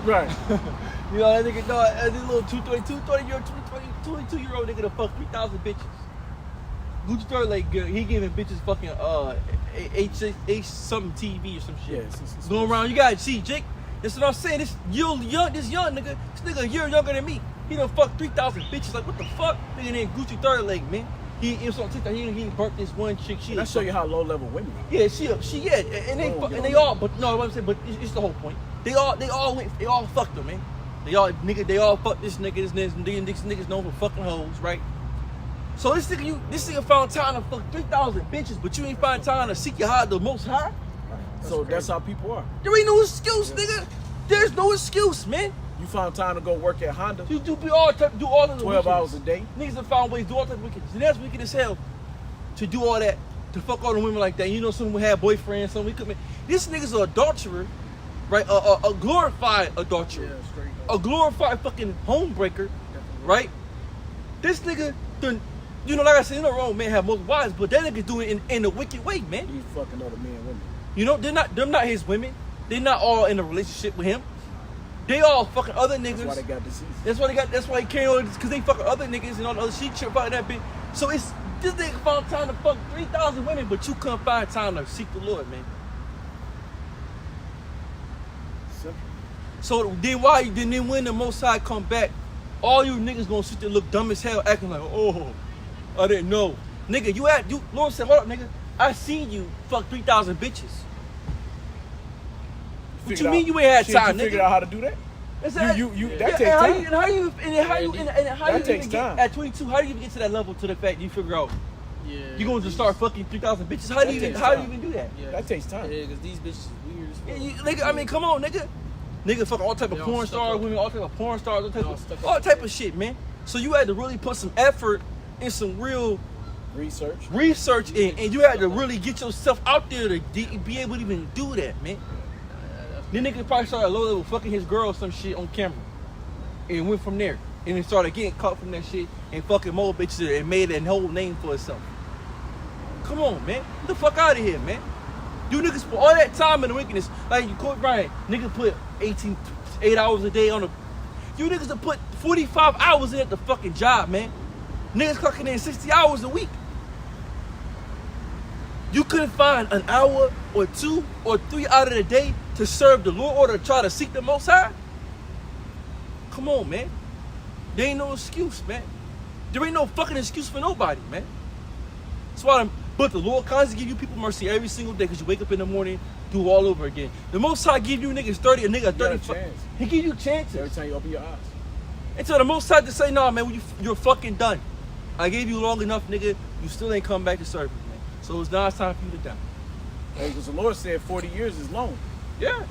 Right. You know, that nigga, that little 22-year-old nigga that fuck 3,000 bitches. Gucci third leg, he giving bitches fucking H something TV or some shit. Yes, going around, you gotta see, Jake. That's what I'm saying. This young nigga, this nigga a year younger than me. He done fucked 3,000 bitches. Like, what the fuck? Nigga named Gucci third leg, man. He was on TikTok. He burnt this one chick. That show you how low level women are. Yeah, and they all. But no, what I'm saying. But it's the whole point. They all fucked her, man. They all fucked this nigga. This nigga's known for fucking hoes, right? So this nigga found time to fuck 3,000 bitches, but you ain't find time to seek your the Most High. So that's how people are. There ain't no excuse, nigga. There's no excuse, man. You found time to go work at Honda. You do all of the 12 hours a day. Niggas have found ways to do all type of wickedness. And that's wicked as hell to do all that, to fuck all the women like that. You know, some women had boyfriends, some we could. This nigga's an adulterer, right? A glorified adulterer. Yeah, straight up. A glorified fucking homebreaker, right? This nigga done, like I said, wrong man have most wives, but that nigga do it in a wicked way, man. He's fucking other men and women. You know, they're not his women. They're not all in a relationship with him. They all fucking other niggas. That's why they got disease. That's why he carrying all this, because they fucking other niggas and all the other shit about that bitch. So it's, this nigga found time to fuck 3,000 women, but you couldn't find time to seek the Lord, man. Simple. So then when the Most High come back, all you niggas gonna sit there look dumb as hell, acting like, oh, I didn't know. Nigga, Lord said, hold up, nigga. I seen you fuck 3,000 bitches. What you Figured mean out- you ain't had shit, time, you figured nigga? out how to do that? That takes time. How you That takes even get time. at 22? How do you even get to that level to the fact you figure out Yeah. you going to just start fucking 3,000 bitches? How do you takes even time. do that? Yeah. That takes time. Yeah, because these bitches is weird as Yeah, fuck. nigga, I mean, come on, nigga. Nigga, fuck all type of They all porn stuck stars, up. women, all type of porn stars, They all stuck all up. type of shit, man. So you had to really put some effort and some real Research. in, and you had to really get yourself out there to be able to even do that, man. Then nigga probably started low level fucking his girl or some shit on camera, and went from there, and then started getting caught from that shit and fucking more bitches and made a whole name for himself. Come on, man, get the fuck out of here, man. You niggas put all that time in the wickedness, like you Kobe Bryant, nigga put 8 hours a day on the. You niggas have put 45 hours in at the fucking job, man. Niggas clocking in 60 hours a week. You couldn't find an hour or 2 or 3 out of the day to serve the Lord or to try to seek the Most High? Come on, man. There ain't no excuse, man. There ain't no fucking excuse for nobody, man. That's why but the Lord constantly give you people mercy every single day because you wake up in the morning, do it all over again. The Most High give you niggas 30, a nigga 30. chance. He give you chances. Every time you open your eyes. Until the Most High to say, nah, man, you're fucking done. I gave you long enough, nigga. You still ain't come back to serve me, man. So it's now it's time for you to die. Hey, because the Lord said 40 years is long. Yeah.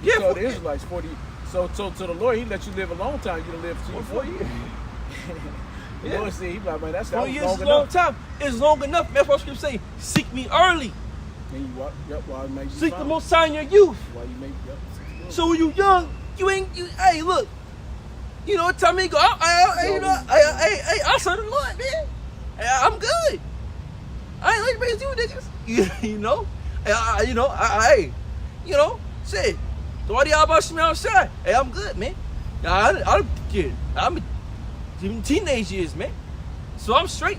He Yeah, told the Israelites 40. So to the Lord, he let you live a long time. You to live to 4 years. The Yeah. Lord said, he like, man, that's 4 long years is a enough. long time. It's long enough. Man, that's what Scripture say. Seek me early. Then you walk, yep, while you may be Seek the found. Most High in your youth. While you may, yep. seek the Lord. So when you young, hey, look. You know what time me go? I serve the Lord, man. I'm good. I ain't like to you niggas. You know? Shit. So why do y'all about me outside? Hey, I'm good, man. I'm in teenage years, man. So I'm straight.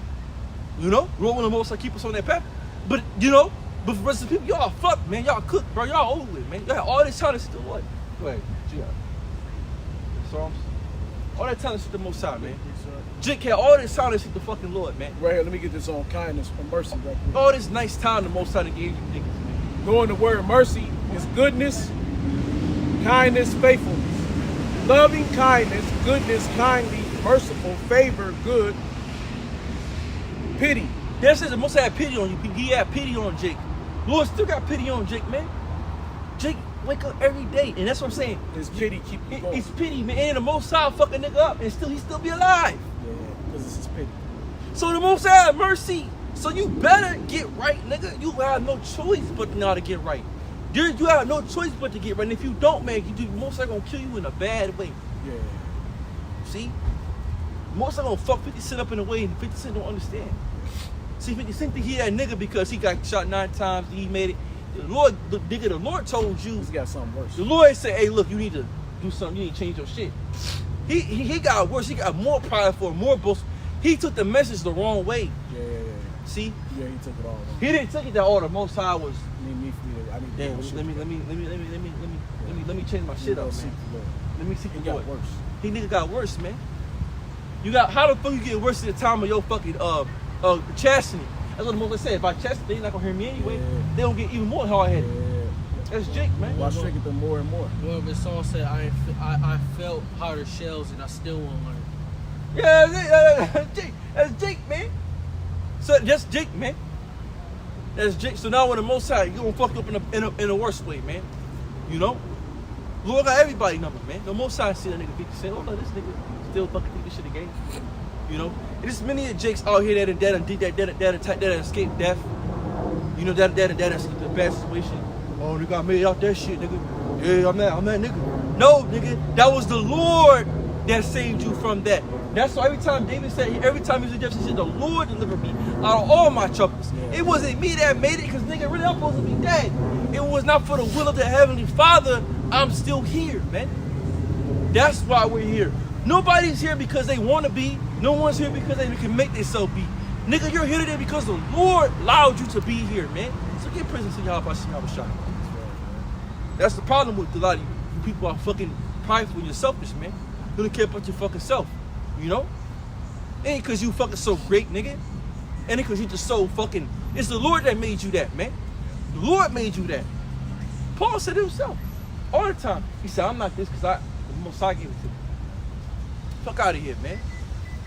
You know? Rolling the most, I keep us on that path. But, but for the rest of the people, y'all fucked, man. Y'all cooked, bro. Y'all over with, man. Y'all had all this time to still what? Go ahead. What you got? Psalms? All that time to seek the Most High, man. Jake had all this time to seek the fucking Lord, man. Right here, let me get this on kindness and mercy right quick. All this nice time the Most High gave you niggas, man. Go in the word mercy is goodness, kindness, faithfulness. Loving kindness, goodness, kindly, merciful, favor, good, pity. That says the Most High had pity on you. He had pity on Jake. Lord still got pity on Jake, man. Jake wake up every day, and that's what I'm saying. His pity keep you going. It's pity, man. And the Most High fuck a nigga up, and he still be alive. Yeah, because it's his pity. So the Most High had mercy. So you better get right, nigga. You have no choice but to know how to get right. You have no choice but to get right. And if you don't, man, Most High gonna kill you in a bad way. Yeah. See? Most High gonna fuck 50 Cent up in a way and 50 Cent don't understand. See, 50 Cent think he that nigga because he got shot 9 times and he made it. The Lord told you. He's got something worse. The Lord said, hey, look, you need to do something. You need to change your shit. He got worse. He got more prideful, more boastful. He took the message the wrong way. Yeah. See? Yeah, he took it all. He didn't take it that all the Most High was. I need Damn, to let me change my shit up, man. Let me seek He the got Lord. worse. He nigga got worse, man. You got how the fuck you get worse at the time of your fucking chastening? That's what the Most High said. If I chasten, they not gonna hear me anyway. Yeah. They don't get even more hard headed. Yeah. That's Jake, man. Watch trigger them more and more. Well, the song said, I felt harder shells and I still won't learn. Yeah, that's Jake. That's Jake, man. So that's Jake, man. That's Jake. So now when the Most High, you gonna fuck up in a worse way, man. You know? Lord got everybody number, man. The Most High see that nigga 50 Cent. Oh no, this nigga still fucking think this shit again. You know? And there's many of Jakes out here that escaped death. You know, that escaped the bad situation. Oh, they got made out that shit, nigga. Yeah, I'm that nigga. No, nigga, that was the Lord that saved you from that. That's why every time David said, every time he was in death, he said, the Lord delivered me out of all my troubles. Yeah. It wasn't me that made it, because nigga, really, I'm supposed to be dead. It was not for the will of the Heavenly Father. I'm still here, man. That's why we're here. Nobody's here because they want to be. No one's here because they can make themselves be. Nigga, you're here today because the Lord allowed you to be here, man. So get prison to y'all if I see y'all shot. That's the problem with a lot of you. You people are fucking prideful and you're selfish, man. You don't care about your fucking self. You know? Ain't because you fucking so great, nigga. Ain't because you just so fucking It's the Lord that made you that, man. The Lord made you that. Paul said it himself all the time. He said, I'm not this because the Most High gave it to me. Fuck out of here, man.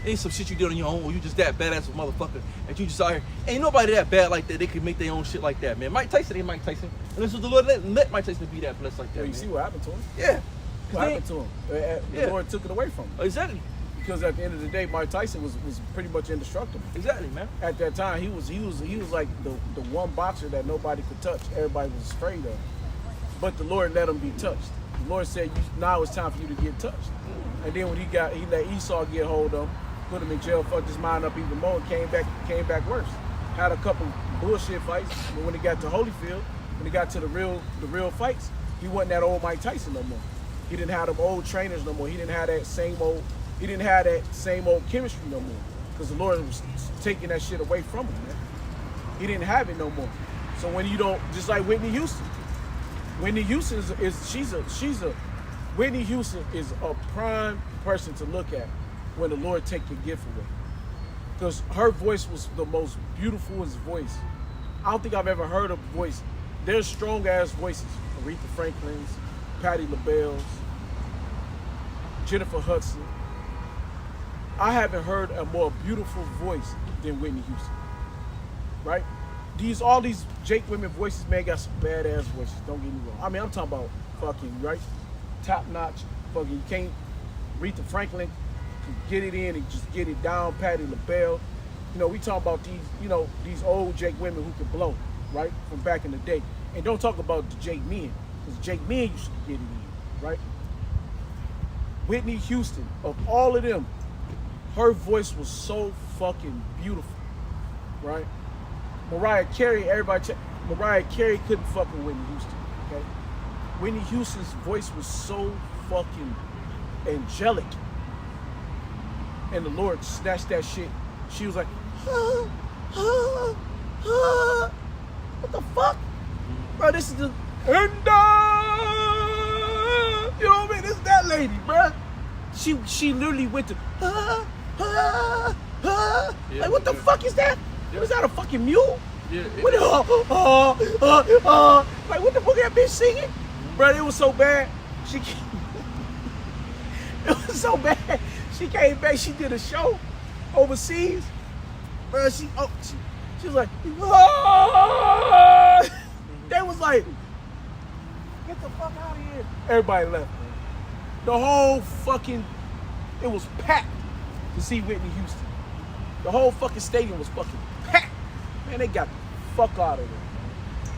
Ain't some shit you did on your own, or you just that badass motherfucker that you just out here. Ain't nobody that bad like that. They can make their own shit like that, man. Mike Tyson ain't Mike Tyson. And this was the Lord let Mike Tyson be that blessed like that. You man. see what happened to him? Yeah. What happened to him? The Lord took it away from him. Exactly. Because at the end of the day, Mike Tyson was pretty much indestructible. Exactly, man. At that time, he was like the one boxer that nobody could touch. Everybody was afraid of. But the Lord let him be touched. The Lord said, now it's time for you to get touched. And then when he let Esau get hold of him, put him in jail, fucked his mind up even more, and came back worse. Had a couple bullshit fights, but when he got to Holyfield, when he got to the real fights, he wasn't that old Mike Tyson no more. He didn't have them old trainers no more. He didn't have that same old chemistry no more. Because the Lord was taking that shit away from him, man. He didn't have it no more. So when you don't, just like Whitney Houston. Whitney Houston Whitney Houston is a prime person to look at when the Lord take your gift away. Because her voice was the most beautifulest voice. I don't think I've ever heard a voice. There's strong ass voices. Aretha Franklin's, Patti LaBelle's, Jennifer Hudson. I haven't heard a more beautiful voice than Whitney Houston. Right? All these Jake women voices, man, got some badass voices. Don't get me wrong. I mean, I'm talking about fucking, right? Top notch. Fucking, you can't. Aretha Franklin can get it in and just get it down. Patti LaBelle. You know, we talk about these old Jake women who can blow, right? From back in the day. And don't talk about the Jake men, because Jake men used to get it in, right? Whitney Houston, of all of them, her voice was so fucking beautiful, right? Mariah Carey couldn't fuck with Whitney Houston, okay? Whitney Houston's voice was so fucking angelic. And the Lord snatched that shit. She was like, what the fuck? Bro, this is the, you know what I mean? This is that lady, bro. She literally went to, like, what the fuck is that? Yeah. Was that a fucking mule? Yeah. What like, what the fuck is that bitch singing? Bro, it was so bad. It was so bad. She came back, she did a show overseas. Bro, she was like, They was like, get the fuck out of here. Everybody left. The whole fucking, it was packed to see Whitney Houston. The whole fucking stadium was fucking packed. Man, they got the fuck out of there, man.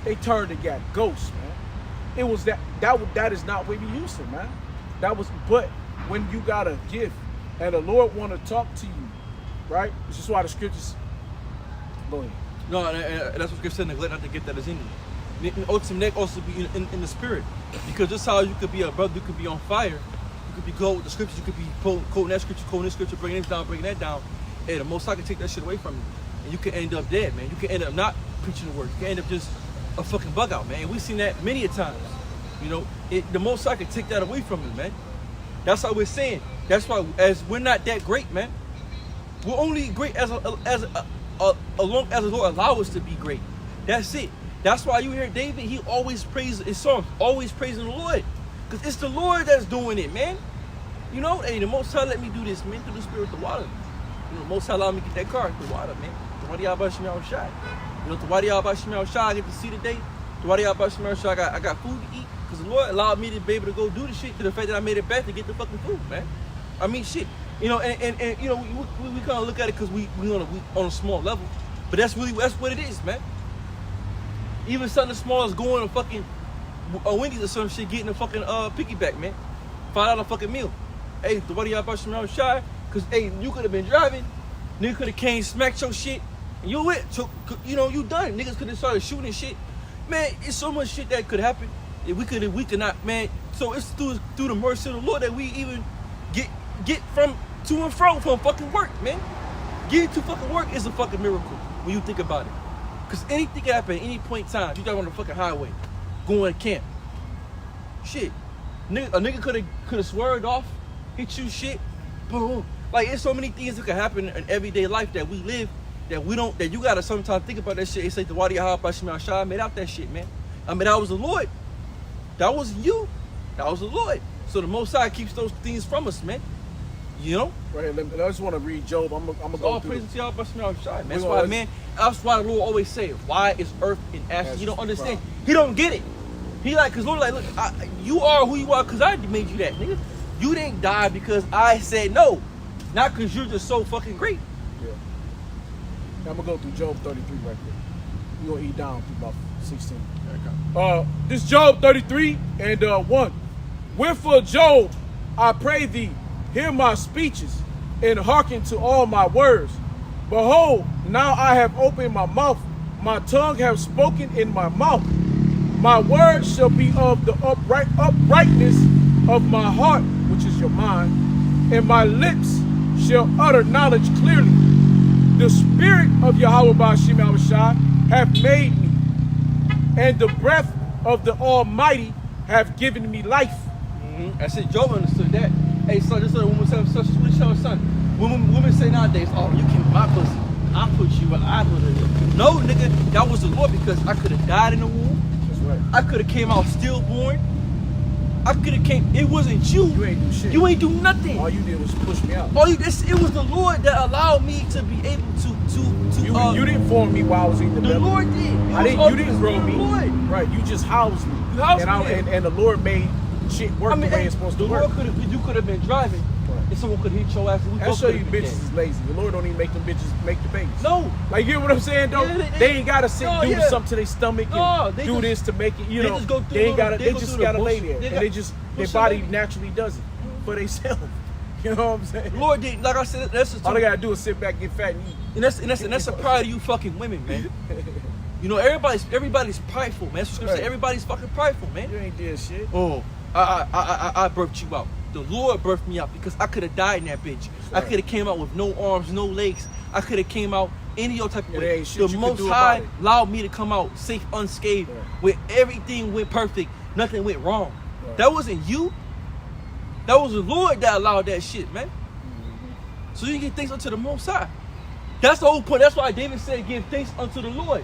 They turned and got ghosts, man. It was that is not Whitney Houston, man. But when you got a gift and the Lord want to talk to you, right? This is why the scriptures, go ahead. No, and that's what Scripture said, neglect not the gift that is in you. Ultimately, also be in the spirit. Because just how you could be a brother, you could be on fire, you could be going with the scriptures, you could be quoting that scripture, quoting this scripture, bringing that down. Hey, the Most High can take that shit away from you. And you can end up dead, man. You can end up not preaching the word. You can end up just a fucking bug out, man. We've seen that many a times. You know, the Most High can take that away from you, man. That's how we're saying. That's why, as we're not that great, man. We're only great as long as the Lord allows us to be great. That's it. That's why you hear David, he always praises his songs, always praising the Lord. Because it's the Lord that's doing it, man. You know, hey, the Most High let me do this, man, through the spirit, the water. You know, the Most High allowed me to get that car through the water, man. The Wadi Abba Shemel Shai. You know, the Wadi Abba Shemel Shai I get to see today. The Wadi Abba Shemel Shai, I got food to eat. Because the Lord allowed me to be able to go do the shit to the fact that I made it back to get the fucking food, man. I mean, shit. You know, and you know, we kind of look at it because we on a small level. But that's what it is, man. Even something as small as going to fucking Wendy's or some shit, getting a fucking piggyback, man. $5 fucking meal. Hey, the Wadi Abba Shemel Shai, because, hey, you could have been driving. Nigga could have came, smacked your shit, and you went. So, you know, you done. Niggas could have started shooting shit. Man, it's so much shit that could happen. If we could not, man. So it's through the mercy of the Lord that we even get from to and fro from fucking work, man. Getting to fucking work is a fucking miracle when you think about it. Because anything can happen at any point in time. You drive on the fucking highway, going to camp. Shit. A nigga could have swerved off, hit you shit, boom. Like, it's so many things that can happen in everyday life that we live, that we don't, that you gotta sometimes think about that shit. It's like the Wadi Yahweh Shema Shah made out that shit, man. I mean, that was the Lord. That wasn't you. That was the Lord. So the Most High keeps those things from us, man. You know? Right here, I just want to read Job. I'm gonna go All through. praise to Yahweh Shema Shah, man. That's why, man. That's why the Lord always say, "Why is earth in ashes?" You don't understand. He don't get it. He like, cause Lord like, look, you are who you are, cause I made you that, nigga. You didn't die because I said no, not cause you're just so fucking great. Yeah. Now I'm gonna go through Job 33 right quick. We're gonna eat down to about 16. This Job 33 and 1. Wherefore, Job, I pray thee, hear my speeches, and hearken to all my words. Behold, now I have opened my mouth, my tongue have spoken in my mouth. My words shall be of the uprightness of my heart, which is your mind, and my lips shall utter knowledge clearly. The spirit of Yahweh Ba'ashim Al-Shai hath made me, and the breath of the Almighty have given me life. I said Job understood that. Hey, son, this is what a woman says, such as we tell her son. Women say nowadays, oh, you can my pussy. I put you, but I put it. No, nigga, that was the Lord, because I could have died in the womb. That's right. I could have came out stillborn. I could have came. It wasn't you. You ain't do shit. You ain't do nothing. All you did was push me out. It was the Lord that allowed me to be able to. You didn't form me while I was in the belly. The Lord did. You didn't grow me. Lord. Right, you just housed me. You housed me. And the Lord made shit work the way it's supposed to work. You could have been driving, and someone could hit your ass. And I'll show you bitches is lazy. The Lord don't even make them bitches make the babies. No. Like, you know what I'm saying, though? Yeah, they ain't gotta sit do yeah. something to their stomach and do this to make it, you they know. just go through They ain't gotta, they they go just through the gotta lay bullshit. there. They And they got just, their bullshit body baby. naturally does it for themselves. You know what I'm saying? Lord did, like I said, that's All they gotta do is sit back, get fat, and eat. and that's a pride of you fucking women, man. You know, everybody's prideful, man. That's what Scripture say. Everybody's fucking prideful, man. You ain't did shit. Oh, I birthed you out. The Lord birthed me out because I could have died in that bitch. I could have came out with no arms, no legs. I could have came out any other type of way. The Most High allowed me to come out safe, unscathed, where everything went perfect, nothing went wrong. That wasn't you. That was the Lord that allowed that shit, man. So you give thanks unto the Most High. That's the whole point. That's why David said, give thanks unto the Lord.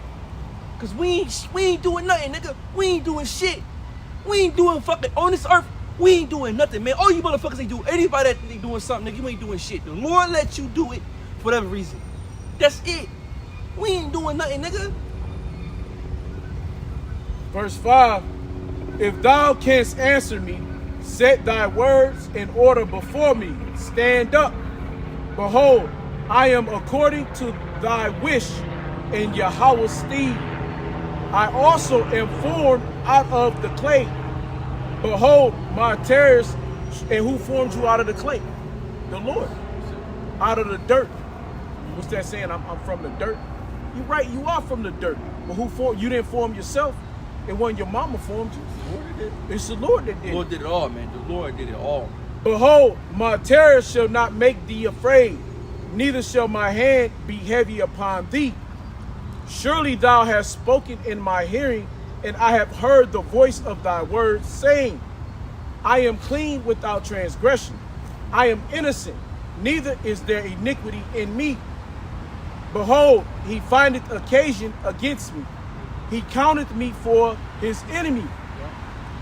Because we ain't doing nothing, nigga. We ain't doing shit. We ain't doing fucking, on this earth, we ain't doing nothing, man. All you motherfuckers ain't doing, anybody that think doing something, nigga, you ain't doing shit. The Lord let you do it for whatever reason. That's it. We ain't doing nothing, nigga. Verse 5, if thou canst answer me, set thy words in order before me. Stand up. Behold, I am according to thy wish in Yahweh's stead. I also am formed out of the clay. Behold, my terrors, and who formed you out of the clay? The Lord. Out of the dirt. What's that saying? I'm from the dirt. You're right, you are from the dirt. But who formed you? Didn't form yourself. It wasn't your mama formed you. The Lord did it. It's the Lord that did it. The Lord did it all, man. The Lord did it all. Behold, my terror shall not make thee afraid, neither shall my hand be heavy upon thee. Surely thou hast spoken in my hearing, and I have heard the voice of thy words, saying, I am clean without transgression. I am innocent, neither is there iniquity in me. Behold, he findeth occasion against me. He counteth me for his enemy.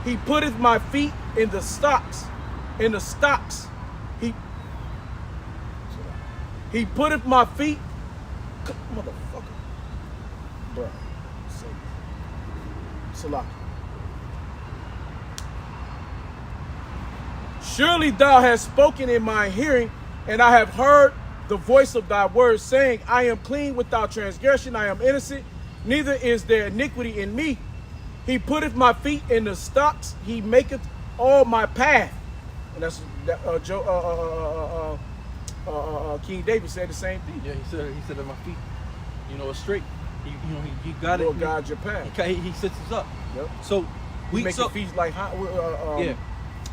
He putteth my feet in the stocks. In the stocks. He putteth my feet. Motherfucker. Bruh. Salaki. Surely thou hast spoken in my hearing, and I have heard the voice of thy words, saying, I am clean without transgression, I am innocent, neither is there iniquity in me. He putteth my feet in the stocks, he maketh all my path. And that's King David said the same thing. Yeah, he said at my feet, it's straight. He got Lord it. God your path. He sets us up. Yep. So He make your feet like yeah.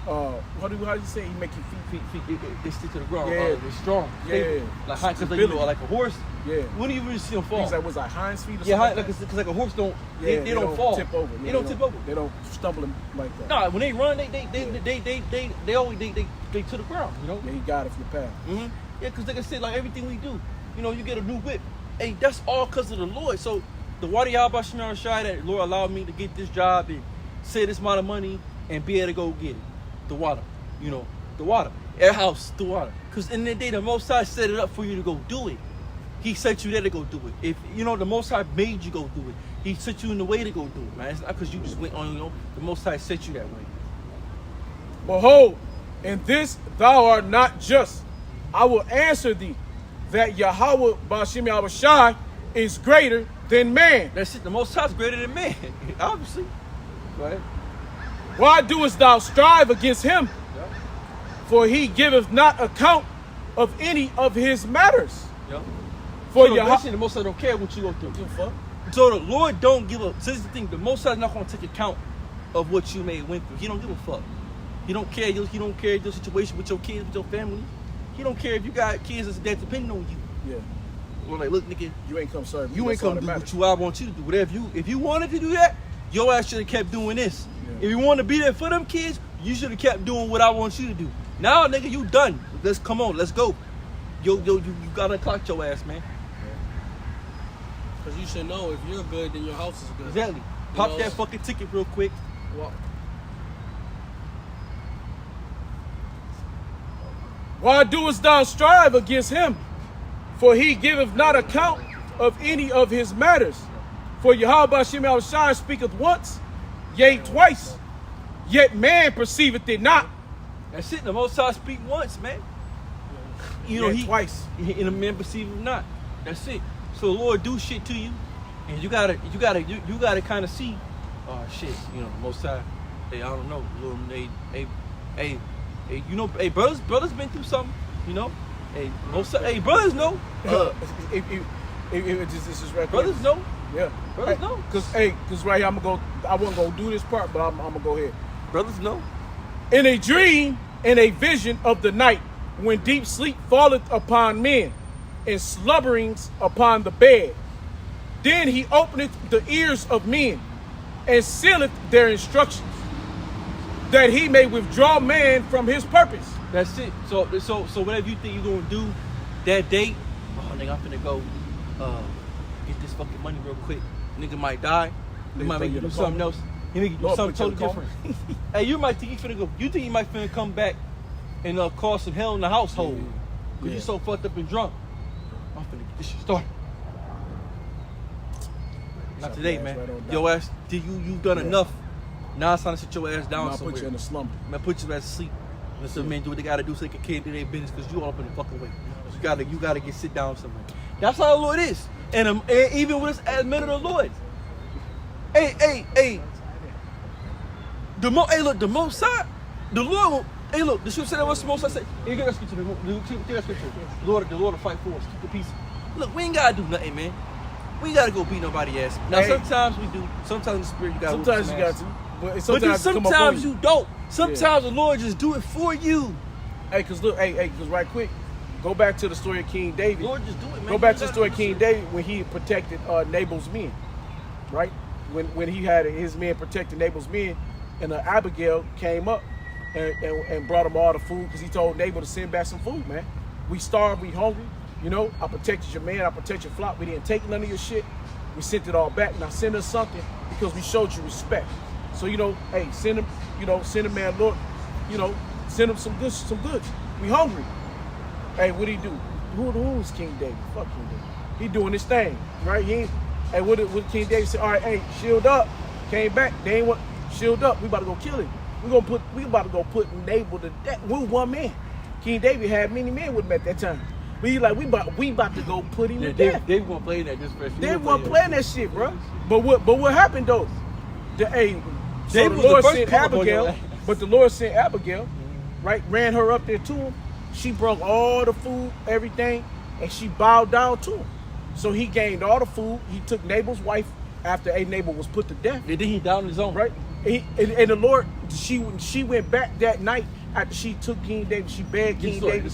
How do you say he make your feet? They stick to the ground. Yeah. They're strong. Yeah. Like like a horse. Yeah. When do you really see them fall? He's like, was like hinds feet or Yeah, something? because like a horse don't. Yeah, they don't fall. Tip over. They don't tip over. They don't stumble like that. Nah, when they run, they always to the ground. Yeah, he got it from the path. Mm-hmm. Yeah, because like I said, like everything we do, you get a new whip. hey, that's all because of the Lord. So the water Yahweh Shemar Shai that Lord allowed me to get this job and save this amount of money and be able to go get it. The water, you know, the water. Air house, the water. Because in the day, the Most High set it up for you to go do it. He set you there to go do it. If you know, the Most High made you go do it. He set you in the way to go do it, man. It's not because you just went on your own. The Most High set you that way. Behold, in this thou art not just. I will answer thee that Yahweh Ba'ashem Yahweh Shai is greater than man. That's it. The Most High is greater than man, obviously. Right? Why doest thou strive against him? Yeah. For he giveth not account of any of his matters. Yeah. For so Yahweh, the Most High don't care what you go through. Give a fuck. So the Lord don't give a. So this is the thing. The Most High is not going to take account of what you may have went through. He don't give a fuck. He don't care. He don't care your situation with your kids, with your family. He don't care if you got kids that's depending on you. Yeah. Well, like, look, nigga, You ain't come serve me. you ain't That's all come that do matters. what I want you to do. Whatever if you wanted to do that, your ass should have kept doing this. Yeah. If you want to be there for them kids, you should have kept doing what I want you to do. Now, nigga, you done. Let's come on. Let's go. You gotta clock your ass, man. Because you should know if you're good, then your house is good. Exactly. You Pop know? that fucking ticket real quick. Well, Why doest thou strive against him? For he giveth not account of any of his matters. For Yahweh Ba'ashem Yahweh Shai speaketh once, yea, twice, yet man perceiveth it not. That's it. The Most High speak once, man. You know, Yet he twice. and a man perceive him not. That's it. So the Lord do shit to you, and you gotta kind of see, oh shit, you know, the Most High. Hey, I don't know, Lord, hey, you know, hey, brothers been through something, you know. Hey, hey, brothers know. This is right Brothers quick. know. Yeah. Brothers know. Cause right here I wasn't gonna do this part, but I'm gonna go ahead. Brothers know. In a dream and a vision of the night, when deep sleep falleth upon men, and slumberings upon the bed, then he openeth the ears of men, and sealeth their instructions, that he may withdraw man from his purpose. That's it. So whatever you think you're gonna do that day, oh nigga, I'm finna go get this fucking money real quick. Nigga might die. He might make you do something else. He make you do Lord, something put you totally in the different. Hey, you might think you finna go. You think you might finna come back and cause some hell in the household because you so fucked up and drunk. I'm finna get this shit started. Not today, your ass man. right on down. Your ass, you've done enough. Now it's time to sit your ass down I'll somewhere. put you in a slumber. Man, put your ass to sleep. Let some men do what they gotta do so they can care to their business because you all up in the fucking way. You gotta get sit down somewhere. That's how the Lord is. And even with us as men of the Lord. Hey. Hey, look, the Most High, the Lord will, hey, look, the scripture said that what's the Most High say? Hey, get that scripture. The Lord will fight for us. Keep the peace. Look, we ain't gotta do nothing, man. We ain't gotta go beat nobody ass. Now, Hey. sometimes we do. Sometimes in the spirit, you gotta whoop Sometimes some you got ass. to. But But sometimes, then it come up on sometimes you don't. Sometimes the Lord just do it for you. Hey, cause look, cause right quick, go back to the story of King David. Lord just do it, man. Go back You to the gotta story do of King shit. David when he protected Nabal's men, right? When he had his men protecting Nabal's men, and Abigail came up and brought him all the food because he told Nabal to send back some food, man. We starved, we hungry, you know. I protected your man, I protected your flock. We didn't take none of your shit. We sent it all back. Now send us something because we showed you respect. So you know, hey, send him, send him, man. Look, send him some goods. We hungry. Hey, what did he do? Who's King David? Fuck King David. He doing his thing, right? Hey, what did King David say? All right, hey, shield up. Came back. They ain't want shield up. We about to go kill him. We about to go put Nabal to death. We one man. King David had many men with him at that time. But he like, we about to go put him to death. They weren't playing that just for They weren't playing that shit, bro. But what happened though? So They the was Lord the first sent come up on your Abigail, ass. but the Lord sent Abigail, right? Ran her up there to him. She brought all the food, everything, and she bowed down to him. So he gained all the food. He took Nabal's wife after Nabal was put to death, And then he down his own. right? And the Lord, she went back that night after she took King David. She begged King David.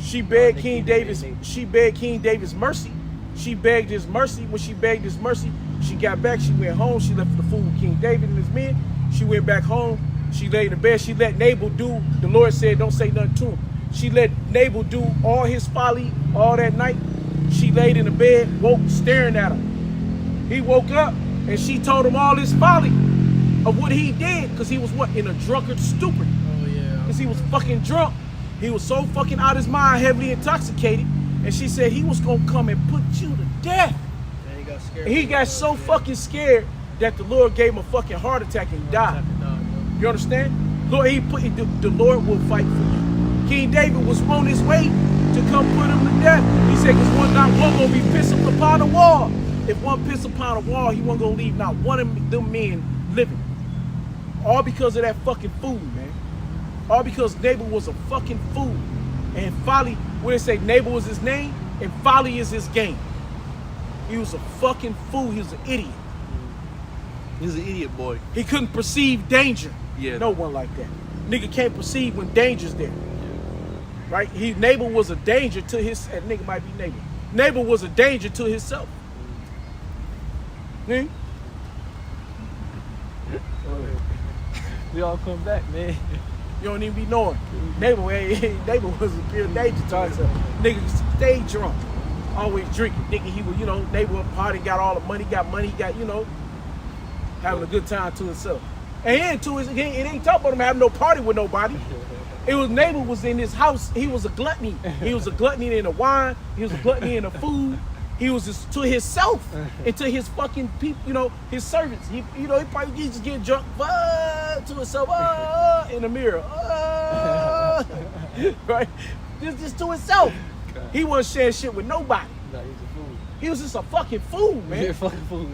She begged King David's. She begged King David's mercy. She begged his mercy. When she begged his mercy, she got back. She went home. She left the food with King David and his men. She went back home. She laid in bed. She let Nabal do. The Lord said, "Don't say nothing to him." She let Nabal do all his folly all that night. She laid in the bed, woke, staring at him. He woke up, and she told him all this folly of what he did, because he was what? In a drunkard stupor. Oh yeah. Because he was fucking drunk. He was so fucking out of his mind, heavily intoxicated. And she said he was gonna come and put you to death. And he got scared. And he got so fucking scared that the Lord gave him a fucking heart attack and he died. You understand? Lord, the Lord will fight for you. King David was on his way to come put him to death. He said, because one gonna be pissed upon the wall. If one pissed upon a wall, he wasn't gonna leave not one of them men living. All because of that fucking fool, man. All because Nabal was a fucking fool. And folly, what they say, Nabal was his name, and folly is his game. He was a fucking fool. He was an idiot. He's an idiot, boy. He couldn't perceive danger. Yeah. No one like that. Nigga can't perceive when danger's there. Right? Nabal was a danger to his, that nigga might be Nabal. Nabal was a danger to himself. Hmm? We all come back, man. You don't even be knowing. Nabal was a pure danger to himself. Nigga stayed drunk. Always drinking. Nigga, he was, Nabal party, got all the money, got, having a good time to himself. And it ain't talking about him having no party with nobody. It was Nabal was in his house. He was a gluttony. He was a gluttony in the wine. He was a gluttony in the food. He was just to himself and to his fucking people, his servants. He probably just get drunk to himself in the mirror. Right? Just to himself. He wasn't sharing shit with nobody. Nah, he's a fool. He was just a fucking fool, man. He's a fucking fool.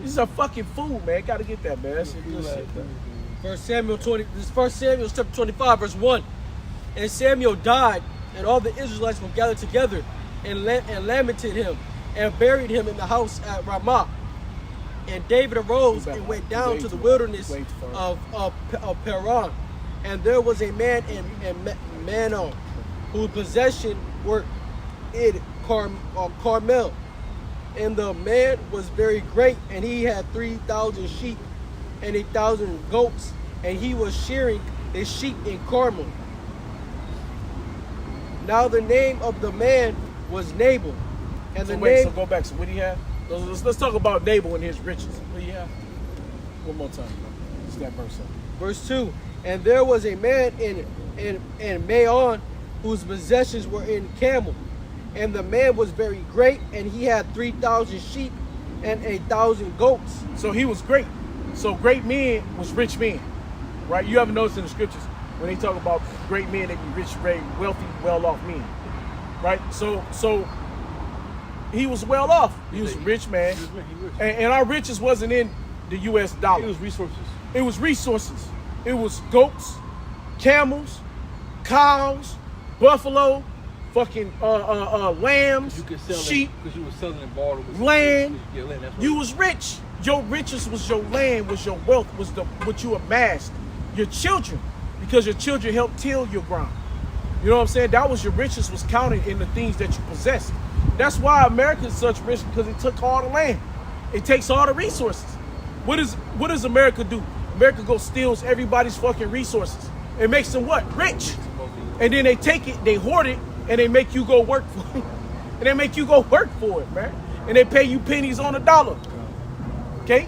He's a fucking fool, man. Gotta get that, man. That's good shit, man. 1 Samuel chapter 25, verse 1. And Samuel died, and all the Israelites were gathered together and lamented him, and buried him in the house at Ramah. And David arose and went down to the wilderness of Paran. And there was a man in Manon, whose possession were in Carmel. And the man was very great, and he had 3,000 sheep and 1,000 goats, and he was shearing his sheep in Carmel. Now the name of the man was Nabal. And So go back. So what do you have? Let's talk about Nabal and his riches. What do you have? One more time. Just that verse up. Verse 2. And there was a man in Maon, whose possessions were in Carmel. And the man was very great, and he had 3,000 sheep and 1,000 goats. So he was great. So great men was rich men, right? You ever notice in the scriptures when they talk about great men, they be rich, very wealthy, well-off men, right? So he was well off. He was a rich man, and our riches wasn't in the U.S. dollar. It was resources. It was resources. It was goats, camels, cows, buffalo, fucking lambs, You could sell sheep, because you were selling in Baltimore. land. Yeah, land. That's You was rich. Your riches was your land, was your wealth, was what you amassed. Your children, because your children helped till your ground. You know what I'm saying? That was your riches was counted in the things that you possessed. That's why America is such rich, because it took all the land. It takes all the resources. What does America do? America goes steals everybody's fucking resources. It makes them what? Rich. And then they take it, they hoard it, and they make you go work for it. And they make you go work for it, man. And they pay you pennies on a dollar. Okay?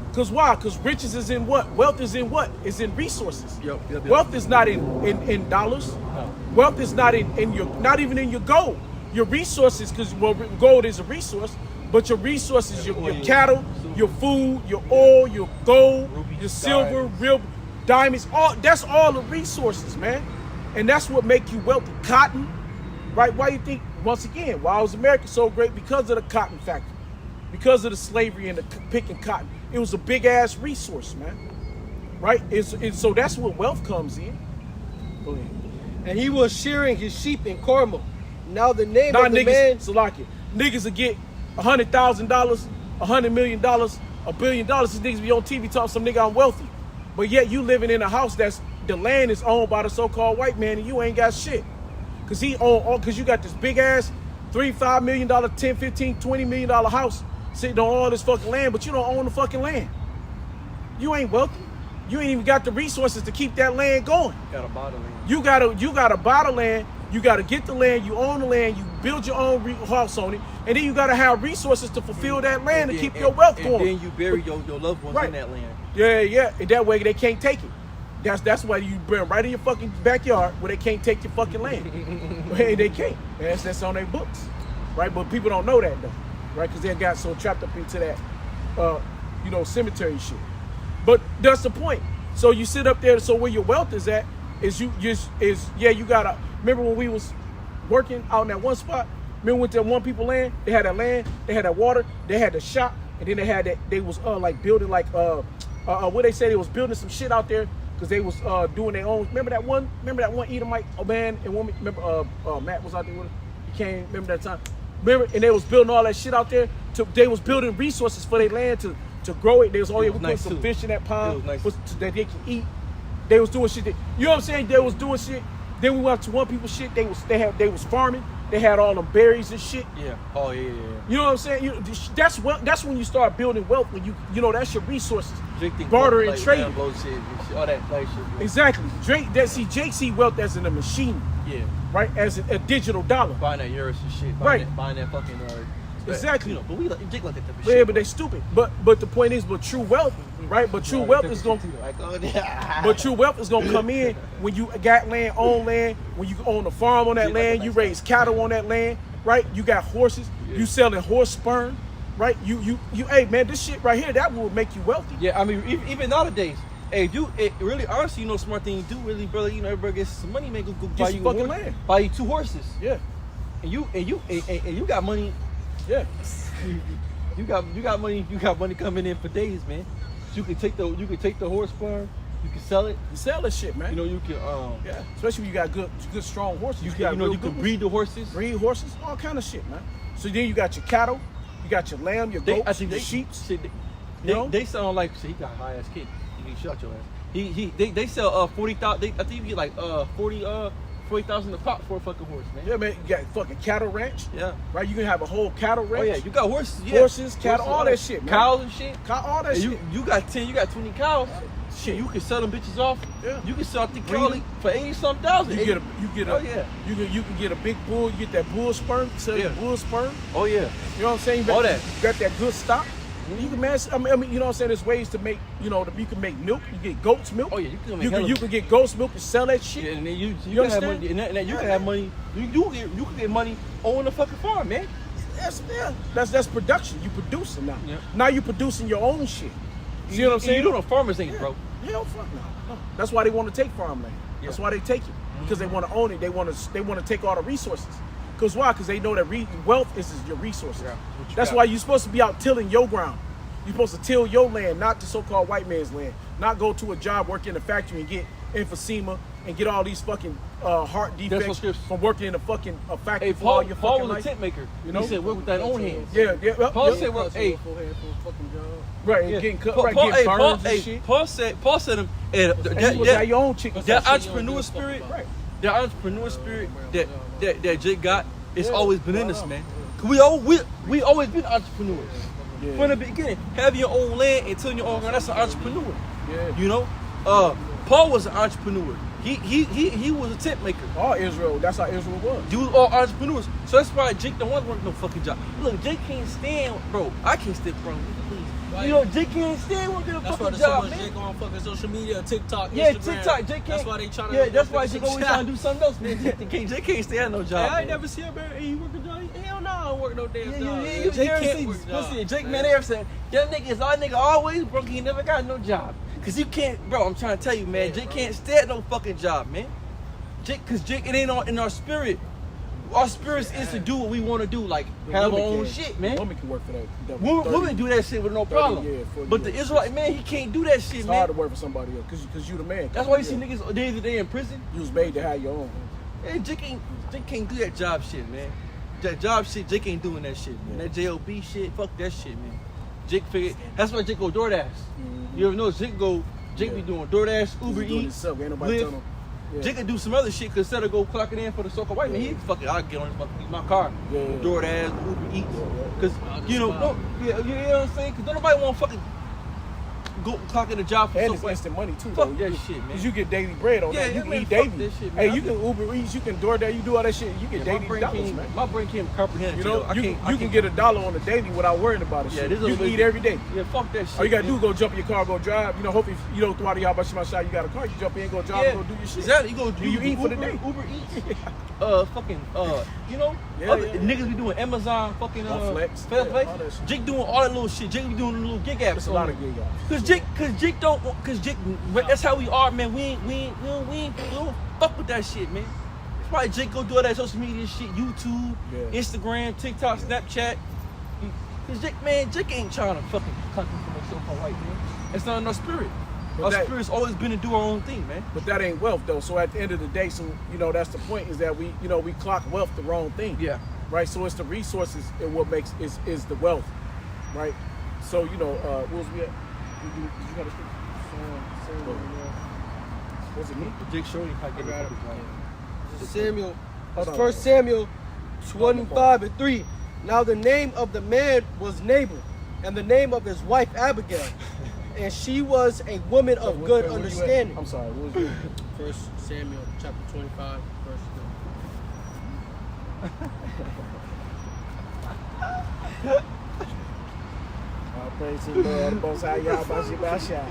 Because why? Because riches is in what? Wealth is in what? It's in resources. Yep. Wealth is not in dollars. No. Wealth is not in your, not even in your gold. Your resources, because gold is a resource, but your resources, your cattle, your food, your oil, your gold, your silver, real diamonds, that's all the resources, man. And that's what make you wealthy. Cotton, right? Why you think, once again, why was America so great? Because of the cotton factory. Because of the slavery and the picking cotton. It was a big ass resource, man. Right? And so that's where wealth comes in. Go ahead. And he was shearing his sheep in Carmel. Now the name of the man... Salaki, niggas will get $100,000, $100 million, $1 billion. These niggas be on TV talking some nigga I'm wealthy. But yet you living in a house that's, the land is owned by the so-called white man and you ain't got shit. Cause cause you got this big ass $3-5 million, $10, $15, $20 million house sitting on all this fucking land, but you don't own the fucking land. You ain't wealthy. You ain't even got the resources to keep that land going. Got a bottle in. You gotta buy the land. You got to get the land, you own the land, you build your own house on it, and then you got to have resources to fulfill that land to keep your wealth going. And then you bury your loved ones in that land. Yeah. And that way they can't take it. That's why you bury them right in your fucking backyard where they can't take your fucking land. They can't. And that's on their books, right? But people don't know that though, right? Because they got so trapped up into that, cemetery shit. But that's the point. So you sit up there. So where your wealth is at you gotta remember when we was working out in that one spot. Remember with that one people land? They had that land, they had that water, they had the shop, and then they had that. They was like building like what they say they was building some shit out there because they was doing their own. Remember that one Edomite man and woman. Remember Matt was out there with him. He came. Remember that time? Remember, and they was building all that shit out there. They was building resources for their land to grow it. They was already putting some fish in that pond so that they can eat. They was doing shit. You know what I'm saying? They was doing shit. Then we went to one people shit. They was farming. They had all them berries and shit. Yeah. Oh yeah. You know what I'm saying? That's when you start building wealth. When that's your resources. Drake barter and trade. All that shit. Exactly. Jake see wealth as in a machine. Yeah. Right. As a digital dollar. Buying that euros and shit. Buying that fucking. Exactly. But we Jake like that type of shit. Yeah, but they stupid. But the point is, true wealth, right? But true wealth is gonna. But true wealth is gonna come in when you got land, own land. When you own a farm on that land, you raise cattle on that land, right? You got horses. Yeah. You selling horse sperm, right? You. Hey man, this shit right here that will make you wealthy. Yeah, I mean even nowadays. Hey, really honestly, smart thing you do, really, brother. Everybody gets some money, man. Go buy you fucking land. Buy you 2 horses. Yeah. And you got money. Yeah, you got money. You got money coming in for days, man. So you can take the horse farm. You can sell it. You sell this shit, man. You can especially when you got good strong horses. You can breed the horses. Breed horses, all kind of shit, man. So then you got your cattle, you got your lamb, your goats, your sheep. They sound like he got a high ass kid. You can shut your ass. They sell 40,000. I think you get like 40,000 a pop for a fucking horse, man. Yeah, man. You got fucking cattle ranch. Yeah. Right? You can have a whole cattle ranch. Oh, yeah. You got horses. Yeah. Horses, cattle, all that shit, man. Cows and shit. All that shit. You got 10, you got 20 cows. Shit, you can sell them bitches off. Yeah. You can sell the cow for 80-something thousand. You can get a big bull. You get that bull sperm. Sell your bull sperm. Oh, yeah. You know what I'm saying? All that. You got that good stock. You can I mean, you know what I'm saying? There's ways to make, you can make milk. You get goat's milk. Oh yeah, you can get goat's milk and sell that shit. Yeah, and then you can have money. And then you can have money. You can get money on the fucking farm, man. That's production. You producing now. Yeah. Now you producing your own shit. You see what I'm saying? You doing farmers ain't, bro. Hell, fuck no. That's why they want to take farmland. Yeah. That's why they take it because they want to own it. They want to take all the resources. Because why? Because they know that wealth is your resources. Yeah. That's why you're supposed to be out tilling your ground. You're supposed to till your land, not the so-called white man's land. Not go to a job, work in a factory and get emphysema and get all these fucking heart defects from working in a fucking factory. Hey, Paul was a tent maker. He said work with that own hands. Yeah. Paul said work. Hey, fucking job. Right, yeah. Getting cut, getting burns and shit. Paul said him. That your own chicken. That entrepreneur spirit, that entrepreneur spirit that Jake got, it's always been in us, man. We always been entrepreneurs from the beginning. Having your own land and tilling your own ground, that's an entrepreneur. Yeah. Paul was an entrepreneur. He was a tent maker. All Israel, that's how Israel was. You was all entrepreneurs. So that's why Jake don't want to work no fucking job. Look, Jake can't stand, bro. I can't stand, bro. Please. Jake can't stand working a fucking job, man. Jake on fucking social media, TikTok, Instagram. Yeah, TikTok. Jake can't. That's why they trying to. Yeah, that's why Jake always trying to do something else, man. Jake can't stand no job. I ain't never see him, man. Hey, you work a job? Hell no, I don't work no damn job. Jake can't work job. Jake, man, they said that nigga always broke. He never got no job. Cause you can't, bro. I'm trying to tell you, man. Jake can't stand no fucking job, man. Cause Jake, it ain't in our spirit. Our spirit is to do what we want to do, like have our own shit, man. Women can work for that. Women do that shit with no problem. But the Israelite man, he can't do that shit, man. It's hard to work for somebody else, cause you the man. That's why you see niggas they in prison. You was made to have your own. Hey, Jake can't do that job shit, man. That job shit, Jake ain't doing that shit, man. That JOB shit, fuck that shit, man. Jake figured, that's why Jake go DoorDash. You ever know Jake be doing DoorDash, Uber Eats, Lyft. Jake can do some other shit, cause instead of go clocking in for the so-called white man, he fucking, I'll get on my car, DoorDash, Uber Eats. Cause, you know what I'm saying? Cause don't nobody want fucking go clocking a job for And so it's much. instant money too, Fuck though. that shit, man. Because you get daily bread on Yeah, that. You yeah, can man, eat fuck daily. that shit, man. Hey, you can Uber Eats, you can DoorDash, you do all that shit. You get Yeah, daily dollars, man. my brain can't comprehend. You know, you can get $1 on the daily without worrying about it. Yeah, shit. this is You a can way- eat every day. Yeah, fuck that shit. All you gotta do man. is go jump in your car, go drive. You know, hopefully you don't throw out the my shot. You got a car, you jump in, go drive, and go do your shit. Exactly. You go Do you eat for the day? Uber Eats. Fucking you know, Yeah, other yeah. niggas be doing Amazon, fucking On Flex. Flex. Yeah, all that shit. Jake doing all that little shit. Jake be doing the little gig apps. It's a lot of gig apps. Cause Jake don't, that's how we are, man. We don't fuck with that shit, man. That's why Jake go do all that social media shit, YouTube, Yeah. Instagram, TikTok, Snapchat. Cause Jake ain't trying to fucking cut from a so-called white man. It's not in our spirit. But Our that- spirit's always been to do our own thing, man. But that ain't wealth though. So at the end of the day, so you know that's the point is that we clock wealth the wrong thing. Yeah. Right. So it's the resources and what makes is the wealth, right? So what was we at? Did you got a speak? Was it me? Jake Shorty can't get it. Samuel, Hold on. 1 Samuel 25:3. Now the name of the man was Nabal, and the name of his wife Abigail, and she was a woman of Where good you at? understanding. I'm sorry. What was it? 1 Samuel chapter 25, verse 3. Praise the Lord. Most High Yahweh Basha.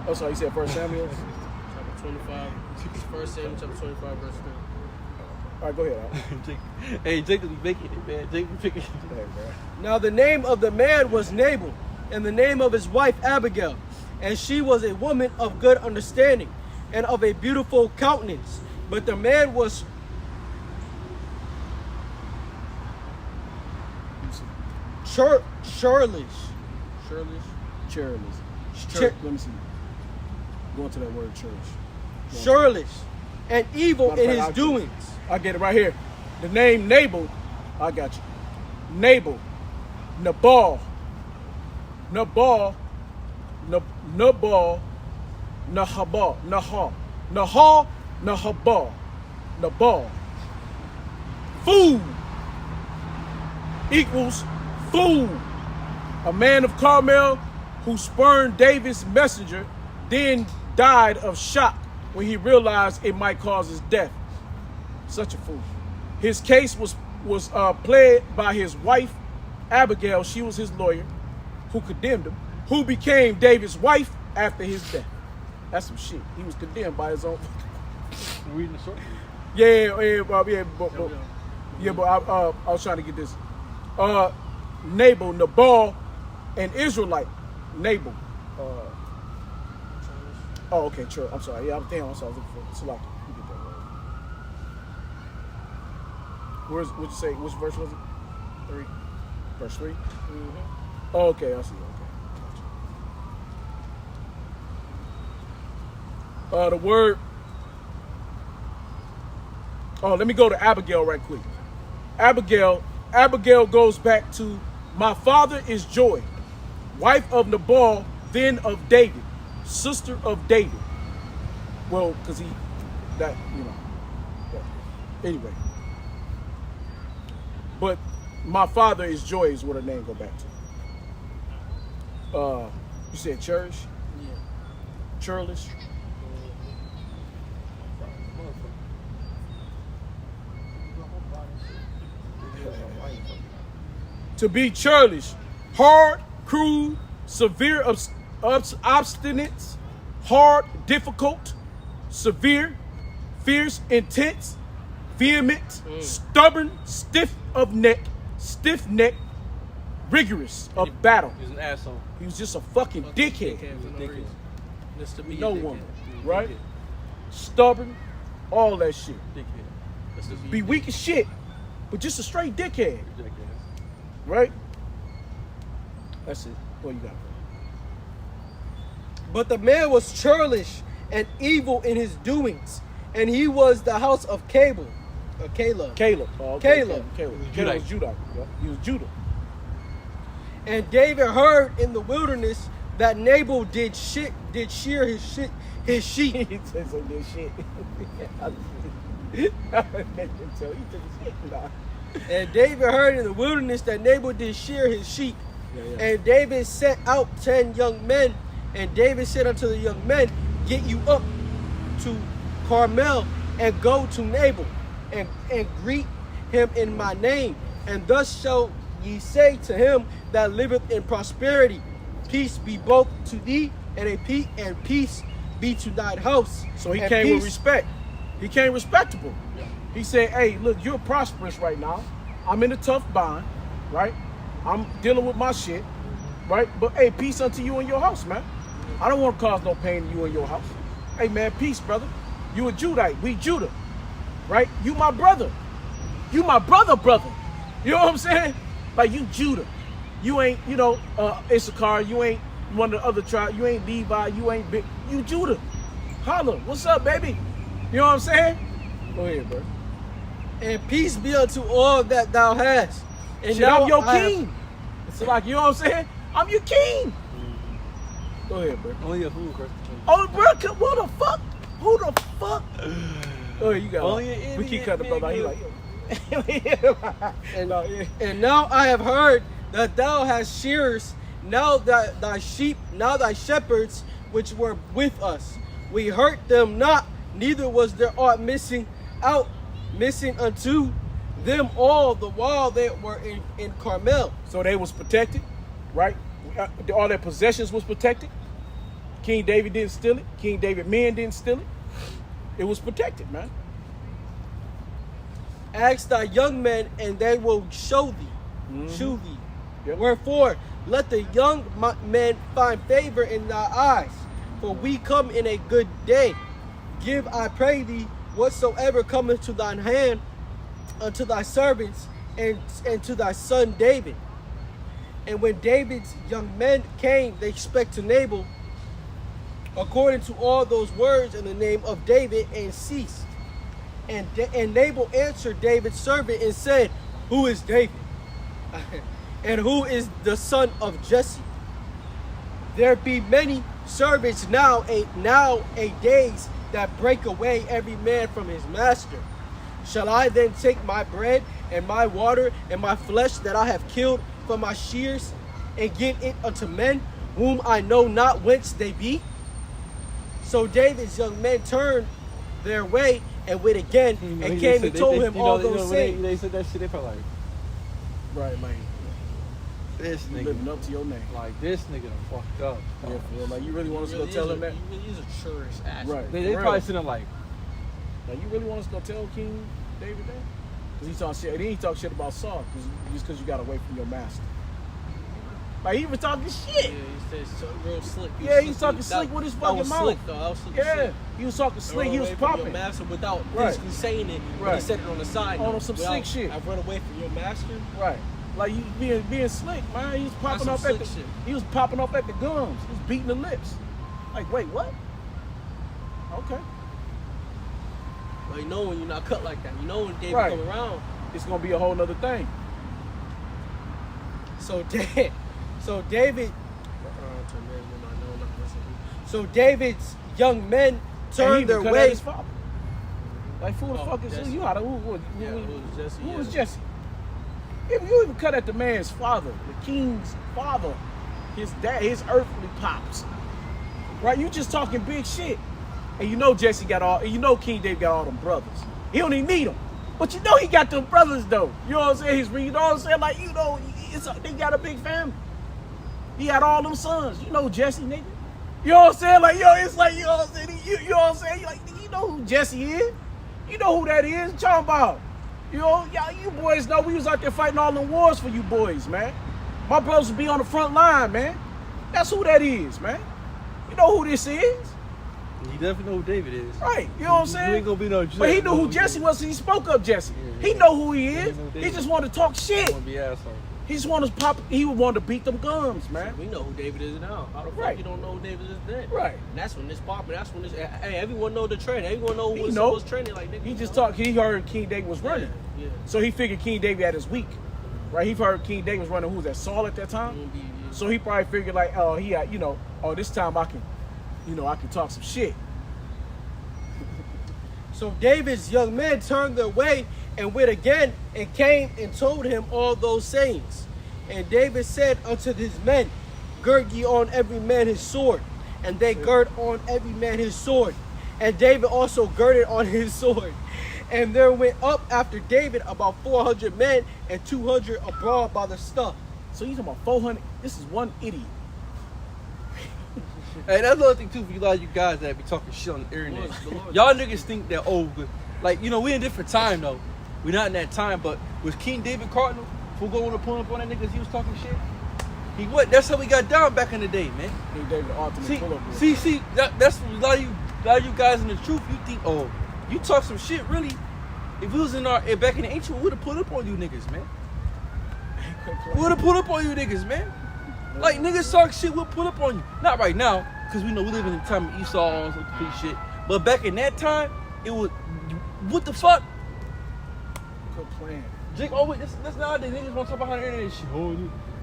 Oh, sorry. You said 1 Samuel. Chapter 25. 1 Samuel chapter 25, verse 3. All right, go ahead. Jake be making it, man. Jake be picking it. Hey, bro. Now the name of the man was Nabal, and the name of his wife Abigail, and she was a woman of good understanding, and of a beautiful countenance. But the man was churlish. Shirley. Churlish. Chur- Let me see. Go into that word church. Churlish, and evil Matter of in fact, his I'll get it. doings. I get it right here. The name Nabal, I got you. Nabal, Nabal, Nahabal, Nabal. Fool equals fool. A man of Carmel who spurned David's messenger, then died of shock when he realized it might cause his death. Such a fool. His case was pled by his wife, Abigail. She was his lawyer, who condemned him, who became David's wife after his death. That's some shit. He was condemned by his own. Reading the story. But I was trying to get this. Nabal, an Israelite. Nabal. Oh, okay, true. I'm sorry. Yeah, I'm sorry. I was looking for Salaki. You get that right. What'd you say? Which verse was it? 3. Verse 3? Mm-hmm. Oh, okay, I see. Okay. The word. Oh, let me go to Abigail right quick. Abigail goes back to my father is Joy, wife of Nabal, then of David, sister of David. Well, because yeah. Anyway. But my father is Joy is what her name go back to. You said church? Yeah. Churlish? To be churlish, hard, cruel, severe, obstinate, hard, difficult, severe, fierce, intense, vehement, stubborn, stiff neck, rigorous of battle. He's an asshole. He was just a fucking dickhead. For no reason. Just to be No a dickhead. woman, right? Stubborn, all that shit. Dickhead. Just to Be weak as shit, but just a straight dickhead, Jackass. right? That's it. What you got? But the man was churlish and evil in his doings, and he was the house of Caleb. Caleb. Oh, okay. Caleb. Caleb Judah. was Judah. Yeah. He was Judah. And David heard in the wilderness that Nabal did shear his sheep. He said some good shit. He took his shit. Nah. And David heard in the wilderness that Nabal did shear his sheep. Yeah. And David sent out 10 young men, and David said unto the young men, get you up to Carmel and go to Nabal and greet him in my name. And thus shall ye say to him that liveth in prosperity, peace be both to thee, and peace be to thine house. So he And came with peace- respect. He came respectable. He said, hey, look, you're prosperous right now. I'm in a tough bind, right? I'm dealing with my shit, right? But hey, peace unto you and your house, man. I don't want to cause no pain to you and your house. Hey, man, peace, brother. You a Judite. We Judah, right? You my brother. You my brother. You know what I'm saying? Like, you Judah. You ain't, Issachar. You ain't one of the other tribes. You ain't Levi. You ain't big. You Judah. Holla. What's up, baby? You know what I'm saying? Go ahead, bro. And peace be unto all that thou hast. And Shit, now I'm your I have- king. It's like, you know what I'm saying? I'm your king. Go ahead, bro. Only a fool, Chris. Oh, bro, what the fuck? Who the fuck? Oh, you got Only it. an We keep idiot cutting the brother. He like, And, no, yeah. and now I have heard that thou hast shearers, now that thy sheep, now thy shepherds, which were with us. We hurt them not, neither was there aught missing unto them all the while they were in Carmel. So they was protected, right? All their possessions was protected. King David didn't steal it. King David men didn't steal it. It was protected, man. Ask thy young men, and they will show thee. Shew thee. Yep. Wherefore, let the young men find favor in thy eyes, for we come in a good day. Give, I pray thee, whatsoever cometh to thine hand unto thy servants and to thy son David. And when David's young men came, they spake to Nabal according to all those words in the name of David, and ceased. And Nabal answered David's servant and said, who is David? And who is the son of Jesse? There be many servants now a days that break away every man from his master. Shall I then take my bread and my water and my flesh that I have killed from my shears and give it unto men whom I know not whence they be? So David's young men turned their way and went again and came and told him all those things. They said that shit, they probably like, Right, like, this you nigga, living up to your name. like, this nigga done fucked up. Yeah, for real. Like, you really want us to go Really tell is him that? He really is a tourist, actually. Right. They for probably real. sitting like, Like, you really want us to go tell King David that? Because he talk shit. And then he talk shit about Saul, just because you got away from your master. Like, he was talking shit. Yeah, he said so real slick. Yeah, he's talking slick with his that fucking was mouth. Slick, though. That was slick as Yeah, shit. he was talking slick. He was Run away from popping. your master without Right. physically saying it, but Right. he said it on the side. On some without, slick shit. I've run away from your master. Right. Like, you being slick, man. He was popping some off at the slick shit. He was popping off at the gums. He was beating the lips. Like, wait, what? Okay. Like, you know when you're not cut like that. You know when David Right. come around. It's gonna be a whole nother thing. So David, so David's young men And he turned even their cut at way. his father. Like, who the Oh, fuck is Jesse. you? Who Yeah, it was Jesse, Who yeah. was Jesse? If you even cut at the man's father, the king's father, his dad, his earthly pops, right? You just talking big shit, and you know Jesse got all, and you know King David got all them brothers. He don't even need them, but you know he got them brothers though. You know what I'm saying? You know what I'm saying? Like, you know, they got a big family. He had all them sons. You know Jesse, nigga. You know what I'm saying? Like, yo, it's like, you know what I'm saying? You know what I'm saying? Like, you know who Jesse is. You know who that is. Talking about. You know, y'all, you boys know we was out there fighting all the wars for you boys, man. My brothers would be on the front line, man. That's who that is, man. You know who this is. you definitely know who David is. Right. You know what I'm saying? You ain't gonna be no But he knew who Jesse was, so he spoke up Jesse. Yeah. He know who he Yeah, is. he know He David. just wanted to talk shit. Wanna be asshole. He just wanted to pop, he would want to beat them gums, man. We know who David is now. How the fuck Right. you don't know who David is then? Right. And that's when this popping. That's when this. Hey, everyone know the trend. Everyone know He who know. was trending. Like, nigga, He you just know? talked, he heard King David was running. Yeah. So he figured King David at his weak, right? He heard King David was running. Who was that? Saul at that time. Yeah. So he probably figured like, oh, he had, this time I can, I can talk some shit. So David's young men turned their way and went again and came and told him all those sayings. And David said unto his men, gird ye on every man his sword. And they gird on every man his sword. And David also girded on his sword. And there went up after David about 400 men and 200 abroad by the stuff. So you talking about 400? This is one idiot. Hey, that's another thing too for a lot of you guys that be talking shit on the internet. Y'all niggas think that, oh, like, you know, we in a different time though. We not in that time, but was King David Cardinal for going to pull up on that niggas he was talking shit? He what? That's how we got down back in the day, man. King David, the ultimate pull-up. See, that's a lot of you guys in the truth. You think, oh, you talk some shit. Really, if we was back in the ancient, we would have put up on you niggas, man. We would have put up on you niggas, man. Like, niggas talk shit, we'll put up on you. Not right now, because we know we live in the time of Esau and some complete shit. But back in that time, it was, what the fuck? Good plan. Jake always, that's nowadays, niggas want to talk about how the internet shit. Oh,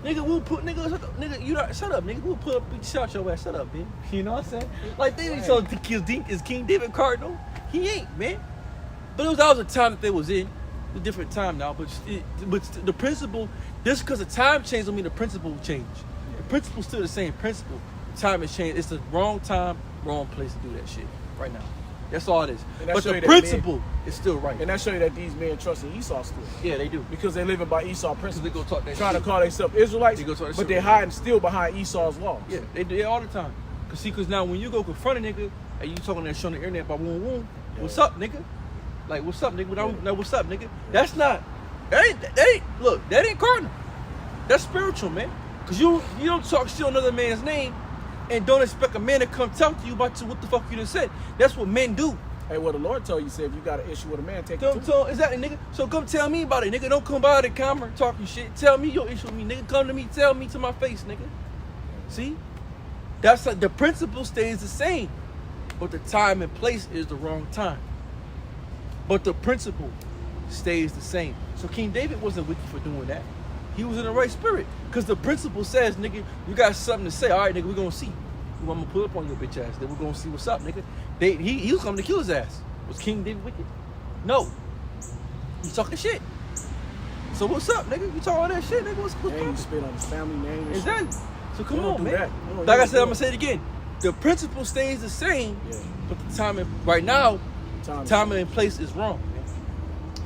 nigga, we'll put, shut up, nigga, we'll put up, shout your ass, shut up, man. You know what I'm saying? Like, they ain't so is King David Cardinal. He ain't, man. But that was the time that they was in. It's a different time now, but the principle, just because the time changed don't mean the principle changed. The principle's still the same principle. The time has changed. It's the wrong time, wrong place to do that shit right now. That's all it is. But the principle is still right. And that show you that these men trust in Esau still. Yeah, they do. Because they living by Esau principles. They go talk that trying shit. to call themselves Israelites, but they're hiding still behind Esau's laws. Yeah, they do it all the time. Because now when you go confront a nigga and you talking that shit on the internet about woon, what's up, nigga? Like, what's up, nigga? Like, what's up, nigga? That's not, that ain't cardinal. That's spiritual, man. Because you don't talk shit on another man's name and don't expect a man to come talk to you about what the fuck you done said. That's what men do. Hey, what the Lord told you, said if you got an issue with a man, take it to him. Exactly, nigga. So come tell me about it, nigga. Don't come by the camera talking shit. Tell me your issue with me, nigga. Come to me, tell me to my face, nigga. See? That's like the principle stays the same, but the time and place is the wrong time. But the principle stays the same. So King David wasn't wicked for doing that. He was in the right spirit. Because the principle says, nigga, you got something to say. All right, nigga, we're going to see. I'm going to pull up on your bitch ass. Then we're going to see what's up, nigga. He was coming to kill his ass. Was King David wicked? No. He's talking shit. So what's up, nigga? You talk all that shit, nigga? What's and poppin'? you spit on his family name and Exactly. So come on, man. Like I said, I'm going to say it again. The principle stays the same, but the timing, right now, time and place is wrong, man.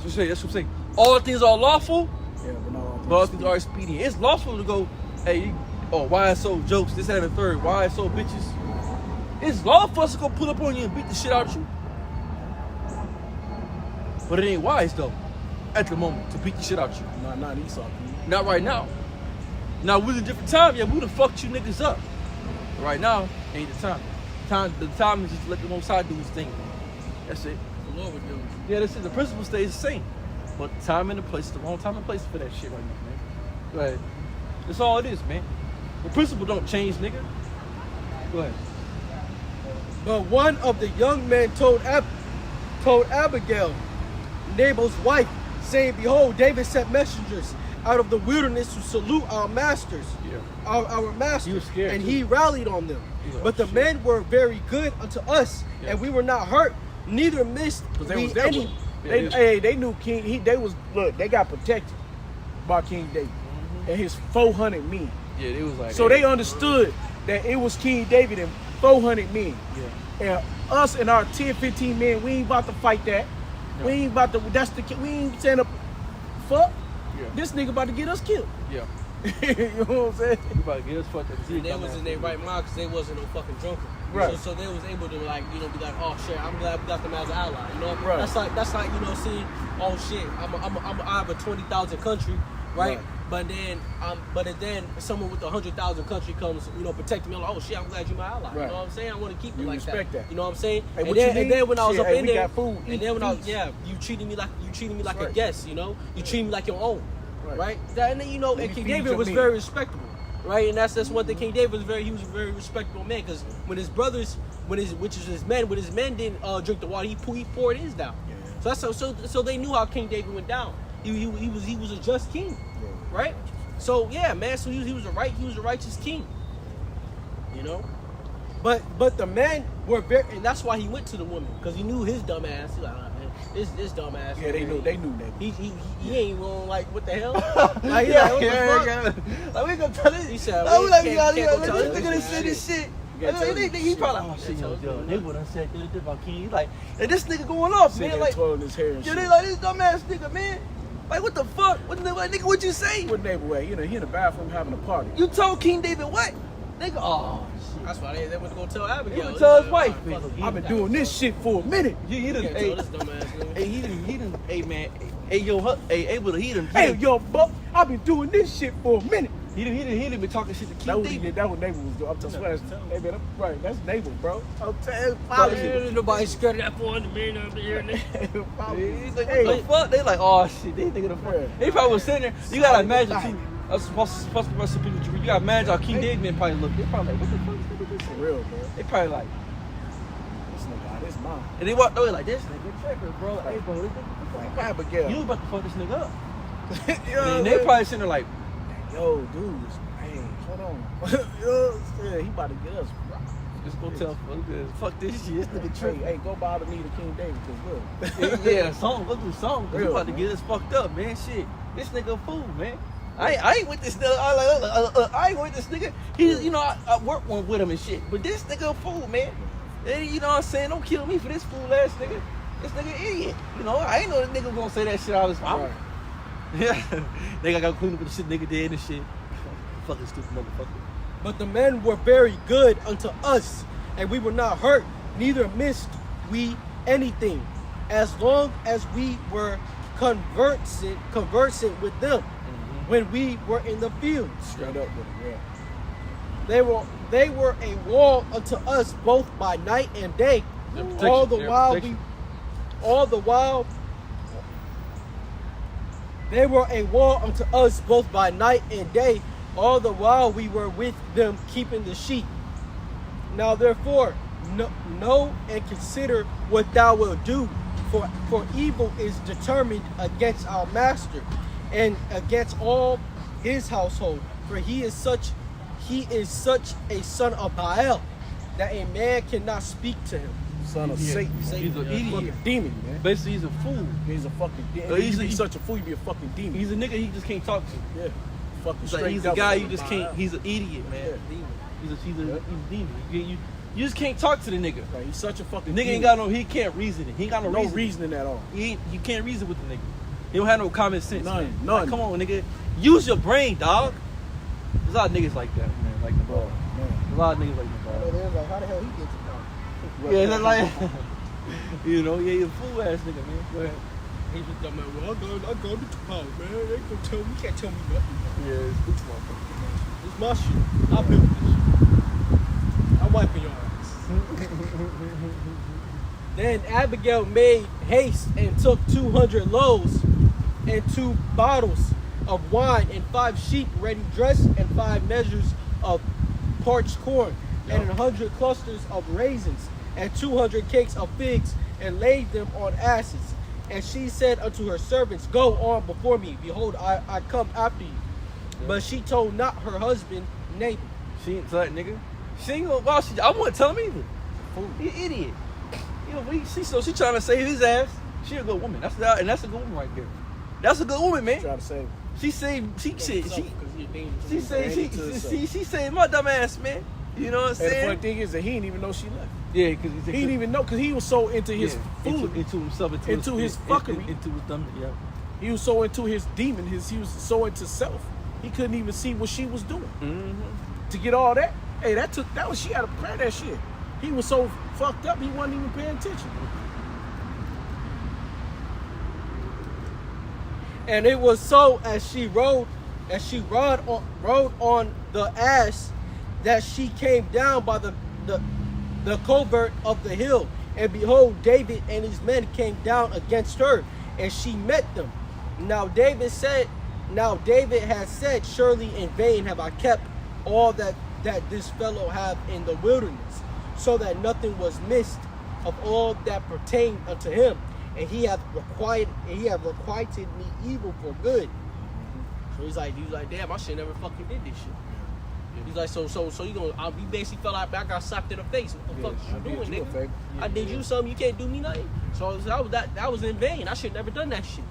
That's what I'm saying. All things are lawful, but all things are expedient. It's lawful to go, hey, why is so jokes, this, that, and the third, why is so bitches. It's lawful for us to go pull up on you and beat the shit out of you. But it ain't wise, though, at the moment, to beat the shit out of you. Not Esau. Not right now. Now, we're in a different time, we would have fucked you niggas up. But right now, ain't the time. The time is just to let the Most High do his thing. That's it. The Lord would do it. Yeah, that's it. The principle stays the same. But the time and the place is the wrong time and place for that shit right now, man. Go ahead. That's all it is, man. The principle don't change, nigga. Go ahead. But one of the young men told Abigail, Nabal's wife, saying, behold, David sent messengers out of the wilderness to salute our masters. Yeah. Our masters. He was scared, and too. he rallied on them. Like, but the men were very good unto us, and we were not hurt, neither missed we any. They knew King. They got protected by King David and his 400 men. Yeah, it was like. So they understood that it was King David and 400 men. Yeah. And us and our 10, 15 men, we ain't about to fight that. No. We ain't about to. We ain't saying a fuck. Yeah. This nigga about to get us killed. Yeah. You know what I'm saying? You about to get us fucked up. And they was in their right mind because they wasn't no fucking drunken. Right. So they was able to be like, oh shit, I'm glad we got them as an ally. You know, right. That's like seeing, oh shit, I have a 20,000 country, right? But then someone with 100,000 country comes, protecting me. I'm like, oh shit, I'm glad you're my ally. Right. You know what I'm saying? I want to keep you like respect that. You know what I'm saying? Hey, and then when I was up in there, got food, and then when I was, you treated me like a guest. You treat me like your own, right? And then and King David was very respectable. Right, and that's one thing. King David was a very respectable man, because when his men didn't drink the water, he poured his down. Yeah. So they knew how King David went down. He was a just king, right? So yeah, man. So he was a righteous king. But the man were very, and that's why he went to the woman, because he knew his dumb ass. He's like, man, this dumb ass. Yeah, they knew that. He ain't going like, what the hell? Like, Yeah, what the fuck? like we gonna tell this. He said, Like, we like, can't go tell this this nigga done shit. said this shit. You gotta tell He this probably like, oh shit, yo, they would have said this about King. He's like, and this nigga going off, Sitting man. there Like, twirling his hair and yeah, shit. they like this dumbass nigga, man. Like, what the fuck? What nigga? What you say? What neighbor way? You know, he in the bathroom having a party. You told King David what? Nigga, oh shit. That's why they went to go tell Abigail. He would tell his wife, Fuck bitch. him. I've been doing this shit for a minute. He done, Can't hey, tell this dumb ass nigga. hey, he done, hey man, hey yo, hey, able to he done. Hey, yo, buck, I've been doing this shit for a minute. He done been talking shit to That King was David. that what neighbor was doing. I'm just hey man, right? That's neighbor, bro. I'm telling Man, nobody scared of that 400 million over here, nigga. He's like, Hey. what the fuck? They like, oh shit, they thinking of fuck. Yeah. They probably was sitting there. You gotta imagine, King, us supposed to be some people. You gotta imagine how King David probably looked. They probably like, what the fuck is this nigga For doing? real, bro. They probably like, This nigga, this mom. and they walked away like, this nigga tripping, bro. Like, hey, bro, this nigga, Abigail. you about to fuck this nigga up. Yo, And they probably sitting there like, yo, dude, hey, hold on. Yo, yeah, he about to get us. just go tell fuck this shit. This nigga Hey, tripping. hey, go buy the need of King David, cause look. Yeah, song. Go do something. Cause we Real, about to man. get us fucked up, man. Shit, this nigga a fool, man. I ain't with this nigga. I ain't with this nigga. He, you know, I work one with him and shit. But this nigga a fool, man. And you know what I'm saying? Don't kill me for this fool ass nigga. This nigga idiot. You know, I ain't know this nigga gonna say that shit out of his mouth. Right. Yeah, nigga gotta clean up the shit nigga did and shit. Fucking stupid motherfucker. But the men were very good unto us, and we were not hurt, neither missed we anything, as long as we were conversing with them when we were in the fields. Straight up with him, yeah. They were a wall unto us both by night and day. All the while they were a wall unto us both by night and day, all the while we were with them keeping the sheep. Now therefore, know and consider what thou wilt do, for evil is determined against our master and against all his household. For he is such a son of Baal that a man cannot speak to him. Son of Satan. He's an Fucking idiot. demon, man. Basically, he's a fool. He's a fucking demon. He's You be a- such a fool, you be a fucking demon. He's a nigga he just can't talk to. Yeah. Fucking He's, straight like, he's a devil. guy you just can't. He's an idiot, man. Yeah. He's a demon. You just can't talk to the nigga. Like, he's such a fucking The nigga ain't got no. He can't reason it. He ain't got no, no reason. reasoning at all. You can't reason with the nigga. He don't have no common sense. None, man. none. Like, come on, nigga. Use your brain, dog. There's a lot of niggas like that, man. Like the ball. Man. A lot of niggas like the ball. They're like, how the hell he gets it done? Yeah, that's like, you know, yeah, you're a fool ass nigga, man. Go ahead. He just dumb man, well, I got it to power, man. They gonna tell me, you can't tell me nothing. Yeah, it's this motherfucker. It's my shit. I built this shit. I'm wiping your ass. Then Abigail made haste and took 200 loaves and 2 bottles of wine and 5 sheep ready dressed and 5 measures of parched corn and 100 clusters of raisins and 200 cakes of figs and laid them on asses. And she said unto her servants, go on before me. Behold, I come after you. But she told not her husband, Nabal. She ain't that nigga. She ain't gonna. Well, I wouldn't tell him either. He an idiot. You know, she trying to save his ass. She a good woman. That's a good woman right there. That's a good woman, man. Try to save. She saved. She She saved my dumb ass, man. You know what I'm And the funny saying? thing is that he didn't even know she left. Yeah, because He didn't even know because he was so into his food. into himself, Into his fuckery. into his dumb. Yeah. He was so into his demon. He was so into self. He couldn't even see what she was doing. Mm-hmm. To get all that, hey, that was she had to prepare that shit. He was so fucked up he wasn't even paying attention. And it was so as she rode on the ass that she came down by the covert of the hill. And behold, David and his men came down against her, and she met them. Now David had said, surely in vain have I kept all that this fellow have in the wilderness, so that nothing was missed of all that pertained unto him. And he hath requited me evil for good. So he's like, damn, I should never fucking did this shit. He's like, so you gonna? You basically felt like I got slapped in the face. What the fuck I you did doing, you a nigga? favor. I did you something. You can't do me nothing. So that was in vain. I should never done that shit.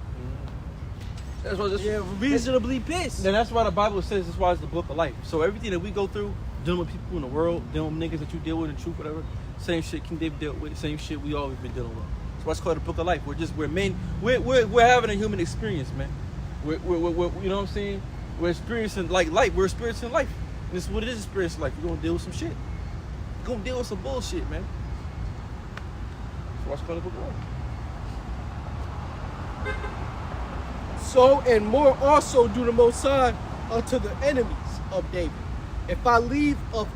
That's why. Yeah, reasonably pissed. And that's why the Bible says that's why it's the book of life. So everything that we go through, dealing with people in the world, dealing with niggas that you deal with in truth, whatever, same shit King David dealt with, same shit we always been dealing with. That's why it's called the book of life. We're men. We're having a human experience, man. We're you know what I'm saying? We're experiencing like life. We're experiencing life. And this is what it is, experiencing life. You're gonna deal with some shit. You're gonna deal with some bullshit, man. That's why it's called the book of life. So and more also do the Most High unto the enemies of David. If I leave of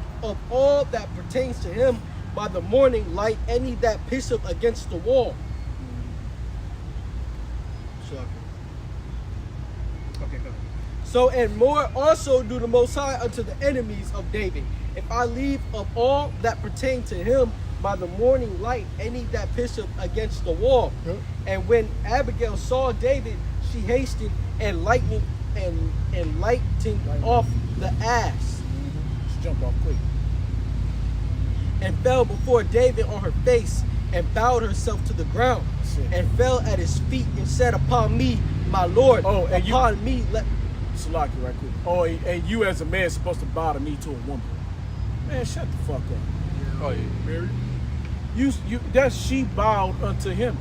all that pertains to him by the morning light any that pisseth against the wall. Okay, go. So and more also do the Most High unto the enemies of David. If I leave of all that pertain to him by the morning light any that pisseth against the wall. Yep. And when Abigail saw David, she hasted and lightened off the ass. She jumped off quick. And fell before David on her face and bowed herself to the ground and fell at his feet and said, "Upon me, my Lord, and upon me let." Salaki right quick. Oh, and you as a man supposed to bow the knee to a woman. Man, shut the fuck up. Oh yeah. Mary. You that she bowed unto him.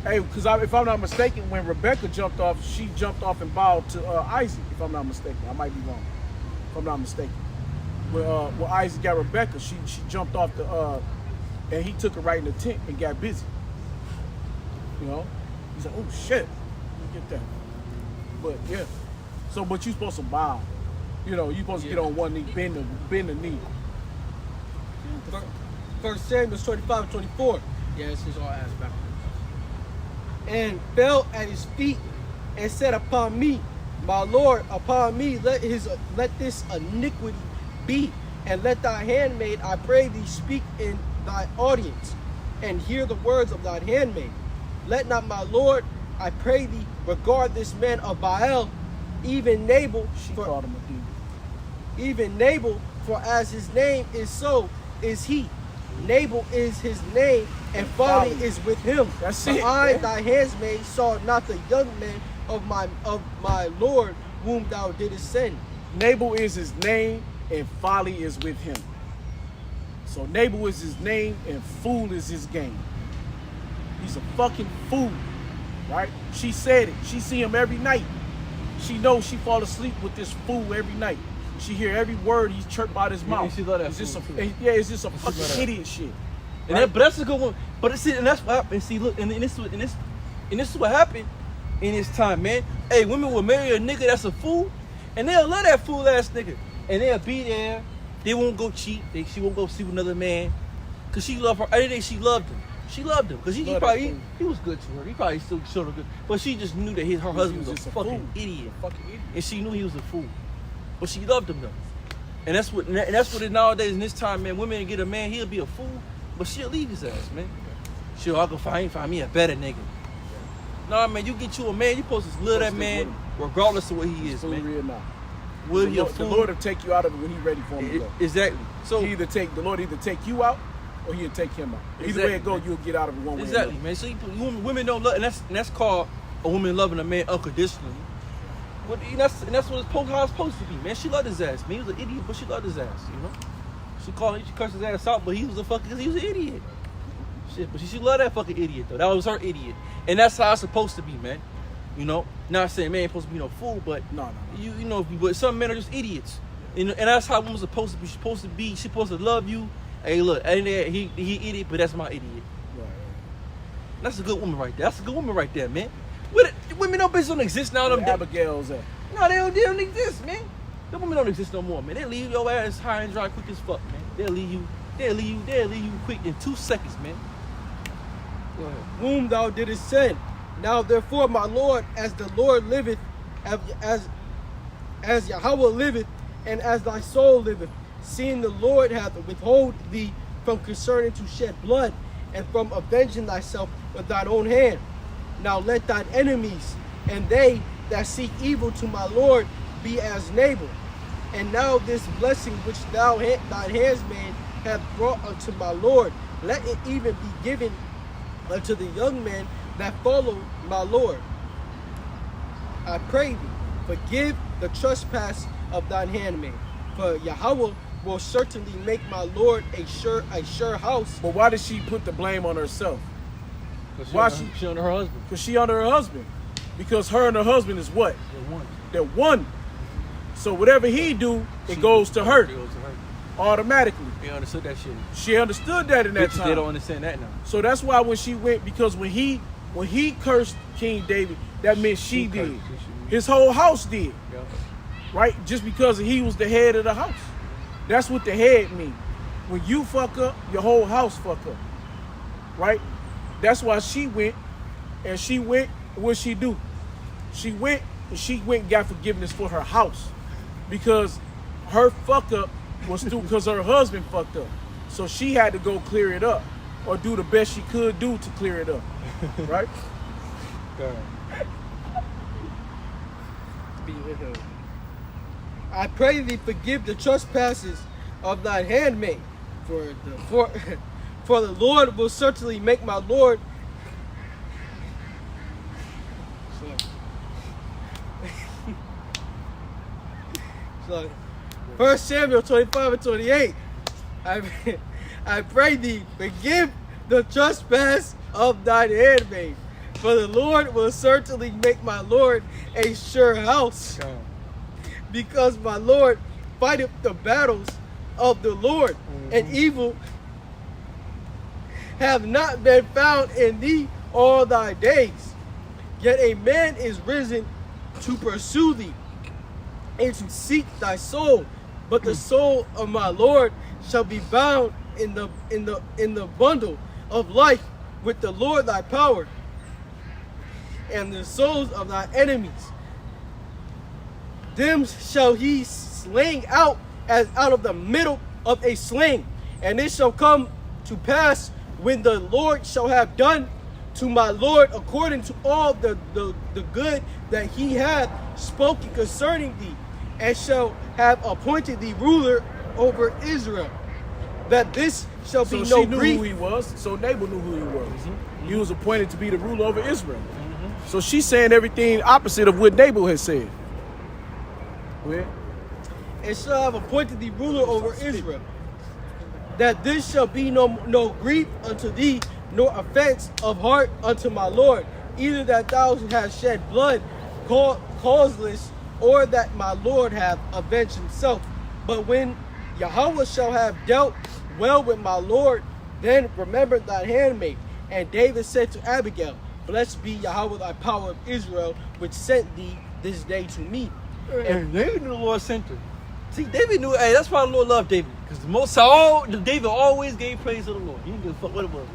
Hey, because if I'm not mistaken, when Rebecca jumped off, she jumped off and bowed to Isaac, if I'm not mistaken. I might be wrong, if I'm not mistaken. When Isaac got Rebecca, she jumped off and he took her right in the tent and got busy. You know? He's like, oh shit, you get that. But yeah. So, but you supposed to bow. You know, you supposed to get on one knee, bend the knee. 1 Samuel 25:24. Yeah, this is all ass backwards. And fell at his feet and said, "Upon me, my Lord, upon me, let this iniquity be, and let thy handmaid, I pray thee, speak in thy audience, and hear the words of thy handmaid. Let not my Lord, I pray thee, regard this man of Baal, even Nabal, She called him a demon. even Nabal, for as his name is so is he. Nabal is his name, and folly is with him. That's But it, I, man. thy handmaid, saw not the young man of my Lord, whom thou didst send." Nabal is his name, and folly is with him. So Nabal is his name, and fool is his game. He's a fucking fool, right? She said it. She see him every night. She knows she fall asleep with this fool every night. She hear every word he's chirped out his mouth. and she love that It's just fool, a, too. yeah, it's just a love fucking that. idiot shit. And but that's a good one. But see, and that's what happened. See, look, and this is what happened in this time, man. Hey, women will marry a nigga that's a fool, and they'll love that fool ass nigga, and they'll be there. They won't go cheat. She won't go see with another man, cause she loved her. Every day she loved him. She loved him, cause he Love probably that he was good to her. He probably still showed her good, but she just knew that her husband was a just a fucking fool. idiot, Fucking idiot. and she knew he was a fool, but she loved him though. And that's what it nowadays in this time, man. Women get a man, he'll be a fool, but she'll leave his ass, man. I'll go find me a better nigga. Nah, man, you get you a man, you supposed to love that man regardless of what he is, Fool man. real now. Will he a The fool? Lord will take you out of it when he's ready for him to go. Exactly. So The Lord either take you out or he'll take him out. Either way it go, you'll get out of it one way or exactly, another. man. So women don't love, and that's called a woman loving a man unconditionally. But that's what how it's supposed to be, man. She loved his ass, man. He was an idiot, but she loved his ass, you know. She cursed his ass out, but he was he was an idiot. Shit, but she loved that fucking idiot though. That was her idiot, and that's how it's supposed to be, man. You know, not saying man ain't supposed to be no fool, but No. you know, but some men are just idiots, and that's how women's supposed to be. She's supposed to love you. Hey, look, and he idiot, but that's my idiot. Right. That's a good woman right there. That's a good woman right there, man. Women don't exist now. Where Them Abigail's at. no, they don't exist, man. The women don't exist no more, man. They leave your ass high and dry quick as fuck, man. They'll leave you quick in 2 seconds, man. Go ahead. Whom thou didst send. Now therefore, my Lord, as the Lord liveth, as Yahweh liveth, and as thy soul liveth, seeing the Lord hath withhold thee from concerning to shed blood, and from avenging thyself with thine own hand. Now let thine enemies and they that seek evil to my Lord be as Nabal, And now this blessing which thine handsman hath brought unto my Lord, let it even be given unto the young men that follow my Lord. I pray thee, forgive the trespass of thine handmaid, for Yahweh will certainly make my Lord a sure house. But why did she put the blame on herself? Why she on her husband? Because she under her husband. Because her and her husband is what? They're one. So whatever he do, it goes to her. Automatically. They understood that shit. She understood that in that Bitches, time. they don't understand that now. So that's why when she went, because when he cursed King David, that meant she did. His whole house did. Yeah. Right? Just because he was the head of the house. That's what the head means. When you fuck up, your whole house fuck up. Right? That's why she went, and she went, what'd she do? She went and got forgiveness for her house. Because her fuck up was through because her husband fucked up. So she had to go clear it up. Or do the best she could do to clear it up. Right? I pray thee forgive the trespasses of thine handmaid, for the Lord will certainly make my Lord. So, 1 Samuel 25 and 28. I pray thee forgive the trespass of thine handmaid, for the Lord will certainly make my Lord a sure house. Because my Lord fighteth the battles of the Lord, and evil have not been found in thee all thy days. Yet a man is risen to pursue thee and to seek thy soul, but the soul of my Lord shall be bound in the bundle of life with the Lord thy power, and the souls of thy enemies. Them shall he sling out as out of the middle of a sling. And it shall come to pass when the Lord shall have done to my Lord according to all the good that he hath spoken concerning thee, and shall have appointed thee ruler over Israel, that this shall be no So she knew grief. who he was. So Nabal knew who he was. He was appointed to be the ruler over Israel. So she's saying everything opposite of what Nabal had said. Where? And shall have appointed thee ruler over Israel, that this shall be no grief unto thee, nor offense of heart unto my Lord, either that thou hast shed blood causeless, or that my Lord hath avenged himself. But when Yahweh shall have dealt well with my Lord, then remember thy handmaid. And David said to Abigail, Blessed be Yahweh thy power of Israel, which sent thee this day to me. And David knew the Lord sent her. See, David knew, hey, that's why the Lord loved David. Because David always gave praise to the Lord. He didn't give a fuck what it was.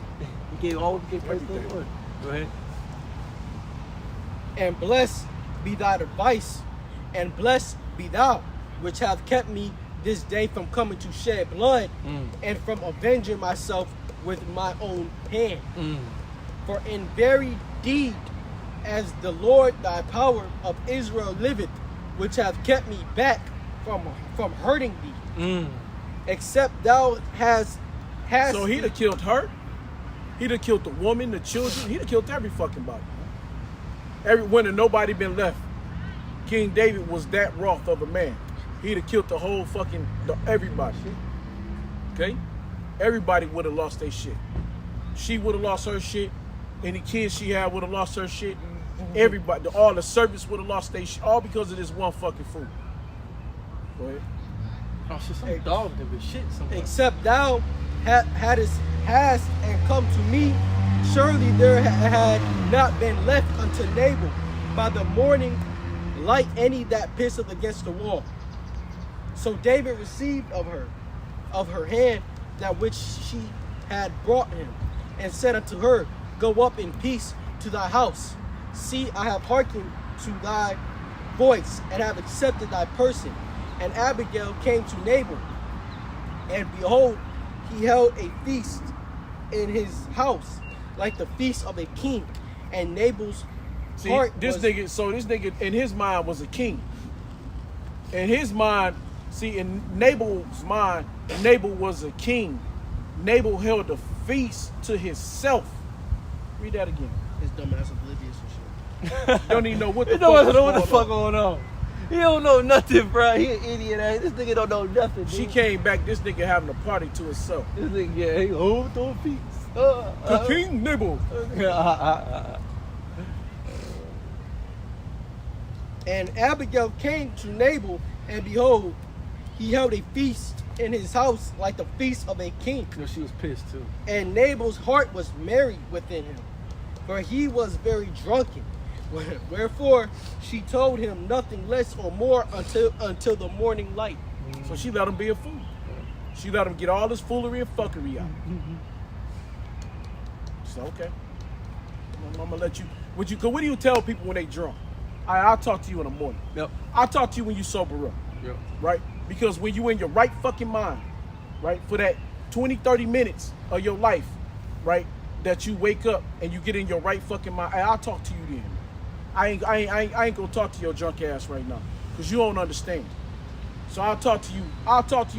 He always gave praise to the Lord. Go ahead. And blessed be thy device, and blessed be thou, which hath kept me this day from coming to shed blood, and from avenging myself with my own hand. For in very deed, as the Lord thy power of Israel liveth, which hath kept me back from hurting thee, except thou hast So he'd have killed her. He'd have killed the woman, the children. He'd have killed every fucking body. When and nobody been left. King David was that wroth of a man. He'd have killed the whole fucking everybody. Okay? Everybody would have lost their shit. She would have lost her shit. Any kids she had would have lost her shit. Everybody, all the servants would have lost their shit. All because of this one fucking fool. Go ahead. Oh, shit, some dog did this shit. Except thou hast and come to me, surely there had not been left unto Nabal by the morning light any that pisseth against the wall. So David received of her hand that which she had brought him, and said unto her, Go up in peace to thy house. See, I have hearkened to thy voice, and have accepted thy person. And Abigail came to Nabal, and behold, he held a feast in his house, like the feast of a king. And Nabal's heart this nigga in his mind was a king. In his mind, See, in Nabal's mind, Nabal was a king. Nabal held a feast to himself. Read that again. His dumb ass oblivious and shit. Don't even know what the He don't fuck know what the is fuck going on. going on. He don't know nothing, bro. He an idiot. Ass. This nigga don't know nothing. Dude. She came back, this nigga having a party to himself. This nigga, yeah, he hold those feet. To King Nabal. And Abigail came to Nabal, and behold, he held a feast in his house like the feast of a king. You know, she was pissed too. And Nabal's heart was merry within him, for he was very drunken. Wherefore she told him nothing less or more until the morning light. So she let him be a fool. She let him get all this foolery and fuckery out. So okay, I'm gonna let you. Cause what do you tell people when they drunk? I'll talk to you in the morning. Yep. I'll talk to you when you sober up. Yep. Right? Because when you in your right fucking mind, right, for that 20, 30 minutes of your life, right, that you wake up and you get in your right fucking mind, I'll talk to you then. I ain't gonna talk to your drunk ass right now, cause you don't understand. So I'll talk to you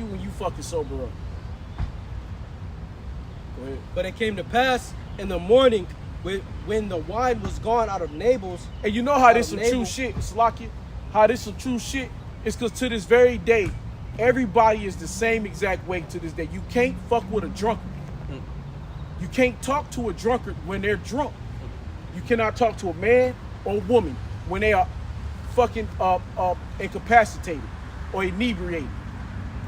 when you fucking sober up. Go ahead. But it came to pass in the morning when the wine was gone out of Nabal's. And you know how this some true shit, Slakia? How this some true shit? It's because to this very day, everybody is the same exact way to this day. You can't fuck with a drunkard. You can't talk to a drunkard when they're drunk. You cannot talk to a man or woman when they are fucking incapacitated or inebriated.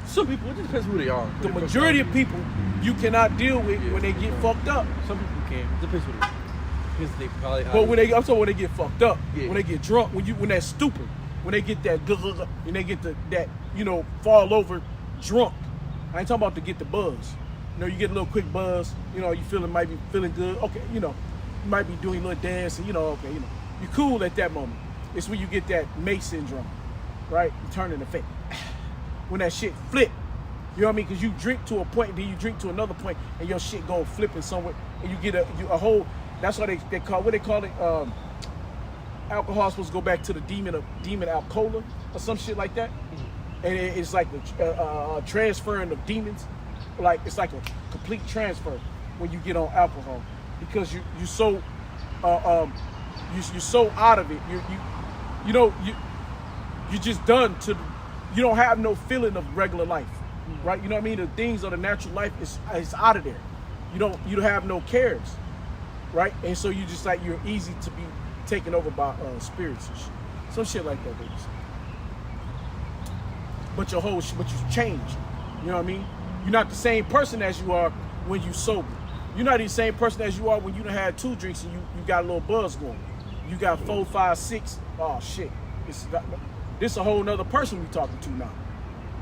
Some people, it just depends who they are. The majority of people you cannot deal with when they get fucked up. Some people can. It depends who they are. Because they probably. But I'm talking when they get fucked up, Yeah. when they get drunk, when they're stupid, when they get that when they get that fall over drunk. I ain't talking about to get the buzz. You get a little quick buzz. You might be feeling good. Okay, you might be doing a little dance, and you're cool at that moment. It's when you get that Mace syndrome, right? You turn into fake. When that shit flip, you know what I mean? Because you drink to a point, then you drink to another point, and your shit go flipping somewhere, and you get a whole. That's what they call it. Alcohol is supposed to go back to the demon alcohol or some shit like that, and it's like a transferring of demons. Like it's like a complete transfer when you get on alcohol, because you're so out of it. You're just done to. You don't have no feeling of regular life, right? You know what I mean? The things of the natural life is out of there. You don't have no cares, right? And so you just you're easy to be taken over by spirits and shit. Some shit like that, baby. But you've changed. You know what I mean? You're not the same person as you are when you sober. You're not the same person as you are when you done had 2 drinks and you got a little buzz going. You got 4, 5, 6. Oh shit. This a whole nother person we talking to now.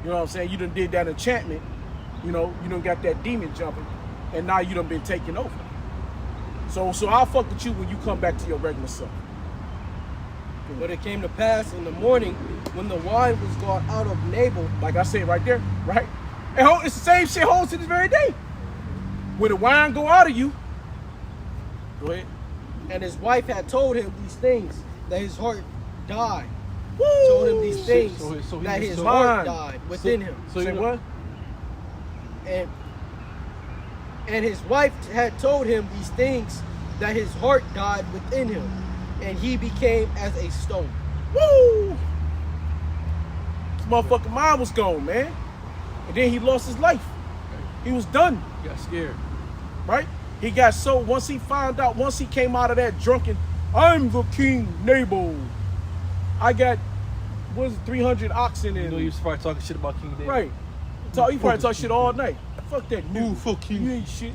You know what I'm saying? You done did that enchantment. You done got that demon jumping, and now you done been taken over. So I'll fuck with you when you come back to your regular self. But it came to pass in the morning when the wine was gone out of Nabal. Like I said right there, right? And it's the same shit holds to this very day. When the wine go out of you, go ahead. And his wife had told him these things, that his heart died. Woo! Told him these things, so he that was his so heart fine. died within him. So say what? And his wife had told him these things, that his heart died within him, and he became as a stone. Woo! This motherfucking mind was gone, man. And then he lost his life. He was done. He got scared. Right? He got so, once he came out of that drunken, I'm the King Nabal. I got, 300 oxen in. You was probably talking shit about King David. Right. He probably talk shit all night. Fuck that dude. Fuck you. You ain't shit.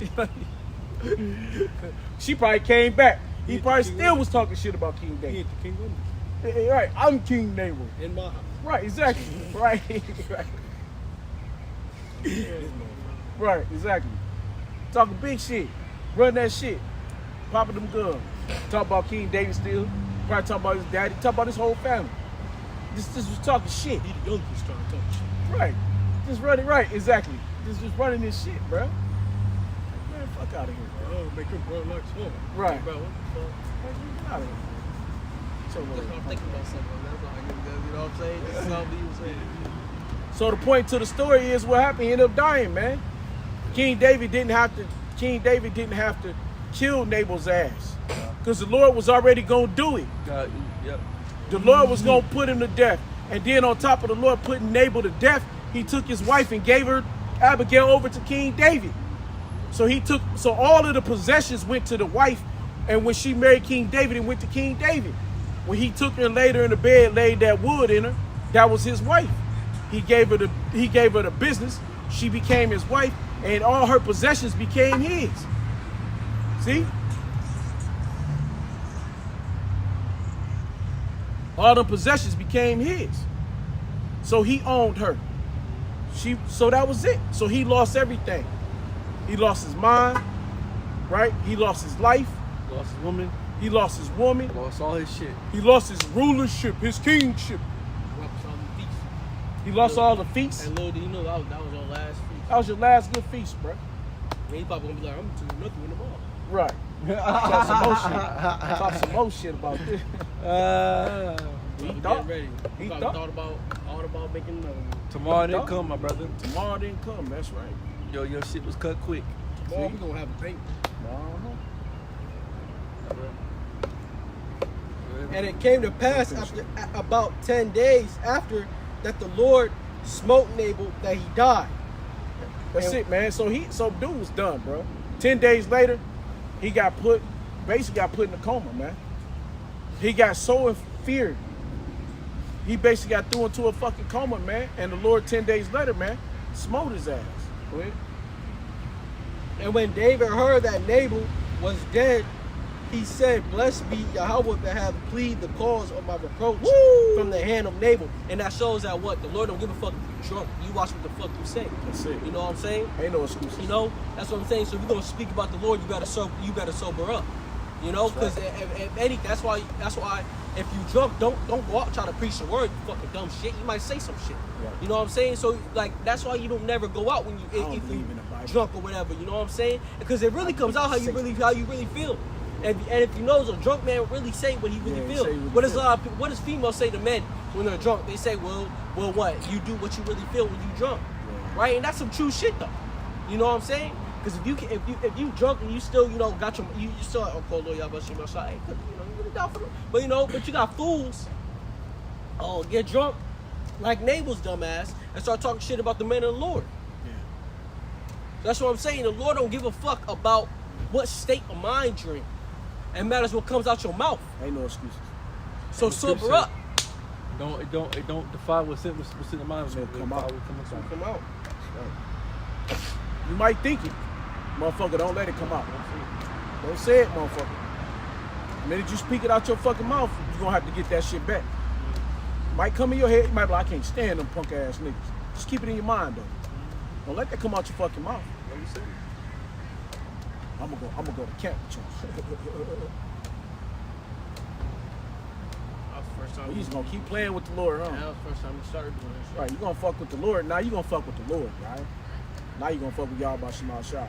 She probably came back. He probably still was talking shit about King He David. ain't the king of me. Right. I'm King Nabal. In my house. Right, exactly. Right. Right, exactly. Talking big shit. Run that shit. Popping them guns. Talk about King David still. Probably talk about his daddy. Talk about his whole family. This was talking shit. He the youngest trying to talk shit. Right. Just running, right, exactly. Just running this shit, bro. Man, fuck out of here, bro. Oh, make him run like smoke. Right. Bro, what the fuck? Man, get out of here. So, I'm thinking about something. That's all I can do. You know what I'm saying? That's all he was saying. So the point to the story is what happened. He ended up dying, man. King David didn't have to kill Nabal's ass, because the Lord was already gonna do it. God, yep. The Lord was gonna put him to death, and then on top of the Lord putting Nabal to death, he took his wife and gave her Abigail over to King David. So all of the possessions went to the wife, and when she married King David, it went to King David. When he took her and laid her in the bed, laid that wood in her, that was his wife. He gave her the business. She became his wife, and all her possessions became his. See? All the possessions became his. So he owned her. So that was it. So he lost everything. He lost his mind, right? He lost his life. Lost his woman. He lost his woman. Lost all his shit. He lost his rulership, his kingship. He lost all the feasts. And little did you know that was your last feast. That was your last good feast, bro. Yeah, he probably gonna be like, I'm gonna do nothing with them all. Right. Talk some more shit. Talk some more shit about this. He thought- ready. he He thought- thought about making Tomorrow didn't come, my brother. Tomorrow didn't come. That's right. Your shit was cut quick. tomorrow we gonna have a bank. And it came to pass after about 10 days after that the Lord smote Nabal that he died. That's it, man. So dude was done, bro. 10 days later, he basically got put in a coma, man. He got so feared. He basically got thrown into a fucking coma, man. And the Lord 10 days later, man, smote his ass. Go ahead. And when David heard that Nabal was dead, he said, "Blessed be Yahweh that have plead the cause of my reproach from the hand of Nabal." And that shows that what? The Lord don't give a fuck if you're drunk. You watch what the fuck you say. That's it. You know what I'm saying? Ain't no excuses. You know? That's what I'm saying. So if you're gonna speak about the Lord, you better sober up. You know? Because if anything, that's why if you drunk, don't go out and try to preach the word, you fucking dumb shit. You might say some shit. Right. You know what I'm saying? So like that's why you don't never go out when don't if believe you in the Bible. drunk or whatever. You know what I'm saying? Because it really comes out how you really feel. And if you know, a drunk man will really say what he really Yeah, he feels. say what he feel. What does females say to men when they're drunk? They say, well, what? You do what you really feel when you drunk, right? And that's some true shit though. You know what I'm saying? Because if you drunk and you still got your you still like, oh, call Lord Yahweh Shem Shai, you really down for them. But you got fools. Oh, get drunk like Nabal's dumbass and start talking shit about the men of the Lord. Yeah. That's what I'm saying. The Lord don't give a fuck about what state of mind you're in. It matters what comes out your mouth. Ain't no excuses. So sober up. It don't defy what's in the mind. So come out. Come out. You might think it. Motherfucker, don't let it come out. Don't say it, motherfucker. The minute you speak it out your fucking mouth, you're gonna have to get that shit back. Might come in your head, you might be like, I can't stand them punk ass niggas. Just keep it in your mind though. Don't let that come out your fucking mouth. Let me see. I'm gonna go to camp with you. That was the first time. You just gonna keep playing with the Lord, huh? That was the first time we started doing this shit. Right, you gonna fuck with the Lord. Now you gonna fuck with the Lord, right? Now you gonna fuck with y'all by Shemal Shah.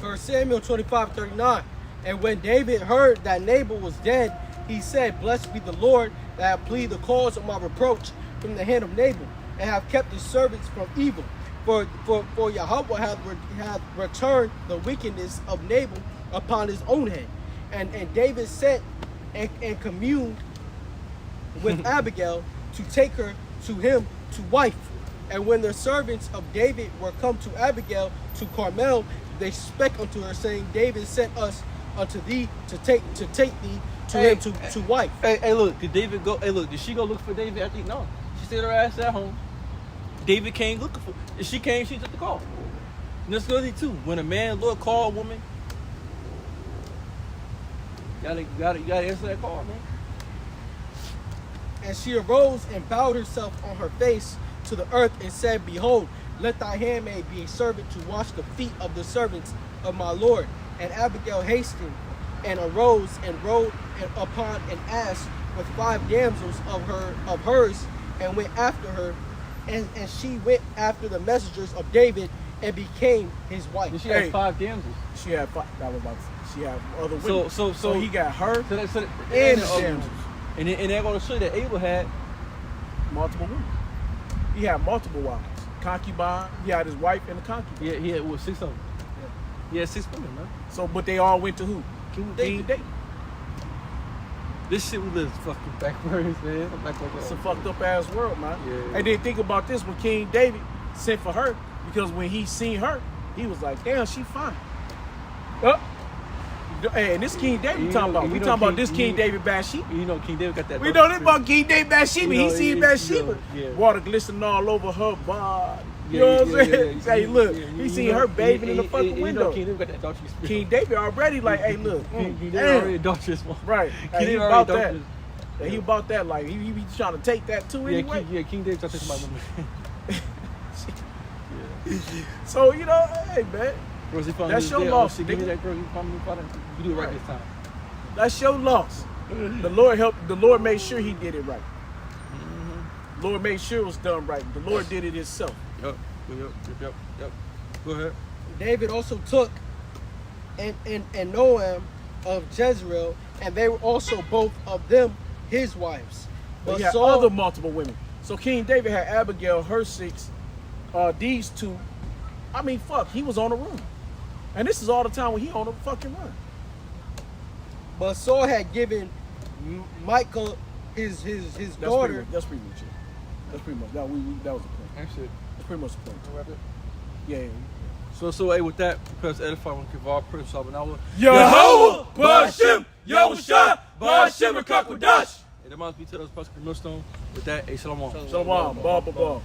1 Samuel 25:39. And when David heard that Nabal was dead, he said, "Blessed be the Lord that have plead the cause of my reproach from the hand of Nabal, and have kept his servants from evil. For Yahweh hath returned the wickedness of Nabal upon his own head." And David sent and communed with Abigail to take her to him to wife. And when the servants of David were come to Abigail to Carmel, they spake unto her, saying, "David sent us unto thee to take thee to him to wife." Hey, look, did David go? Hey, look, did she go look for David? I think no. She stayed her ass at home. David came looking for. If she came, she took the call. And that's really too. When a man, Lord, call a woman, you gotta answer that call, man. And she arose and bowed herself on her face to the earth and said, "Behold, let thy handmaid be a servant to wash the feet of the servants of my Lord." And Abigail hastened and arose and rode upon an ass with 5 damsels of hers and went after her. And she went after the messengers of David and became his wife. And she had 5 damsels. She had 5. She had other women. So he got her So that, and and the damsels. And they're going to show you that Abel had multiple women. He had multiple wives. Concubine. He had his wife and a concubine. Yeah, he had what, 6 of them. He had 6 women, man. So, but they all went to who? King David. David. This shit we live fucking backwards, man. It's a fucked up ass world, man. Yeah. And then think about this: when King David sent for her, because when he seen her, he was like, "Damn, she fine." Hey, and this King David we talking about. We talking about this King David Bathsheba. You know, King David got that. We know this about King David Bathsheba. You know, He seen Bathsheba. yeah. Water glistening all over her body. You Yeah, know what I'm saying? yeah. Hey, look, Yeah, he seen her bathing in the fucking window. King David got that adulterous spirit. King David already like, hey, look, King David damn. already adulterous, man. Right. King Hey, he David about already that. adulterous. Yeah, he about that. Like he be trying to take that too anyway. King David trying to take my woman. So you know, hey man, Rosie found That's me your there. loss, Give me nigga. that girl. You found me. You do it right Right. this time. that's your loss. The Lord helped. The Lord made sure He did it right. The Lord made sure it was done right. The Lord did it Himself. Yep. Go ahead. David also took and Noam of Jezreel, and they were also both of them his wives. But But he had Saul, other multiple women. So King David had Abigail, her 6, these 2. I mean, fuck, he was on the run. And this is all the time when he on the fucking run. but Saul had given Michal his That's daughter. That's pretty much it. That's pretty much that. That was the point. That's it. That's pretty much the point. Wrap it. Yeah. So, hey, with that, because edify, we give all praise to Allah. Yehovah, Ba'ashem, Yahushua, Ba'ashem, Rakakwadash. And the mouth be to those possible millstone. With that, a shalom. Shalom, ball.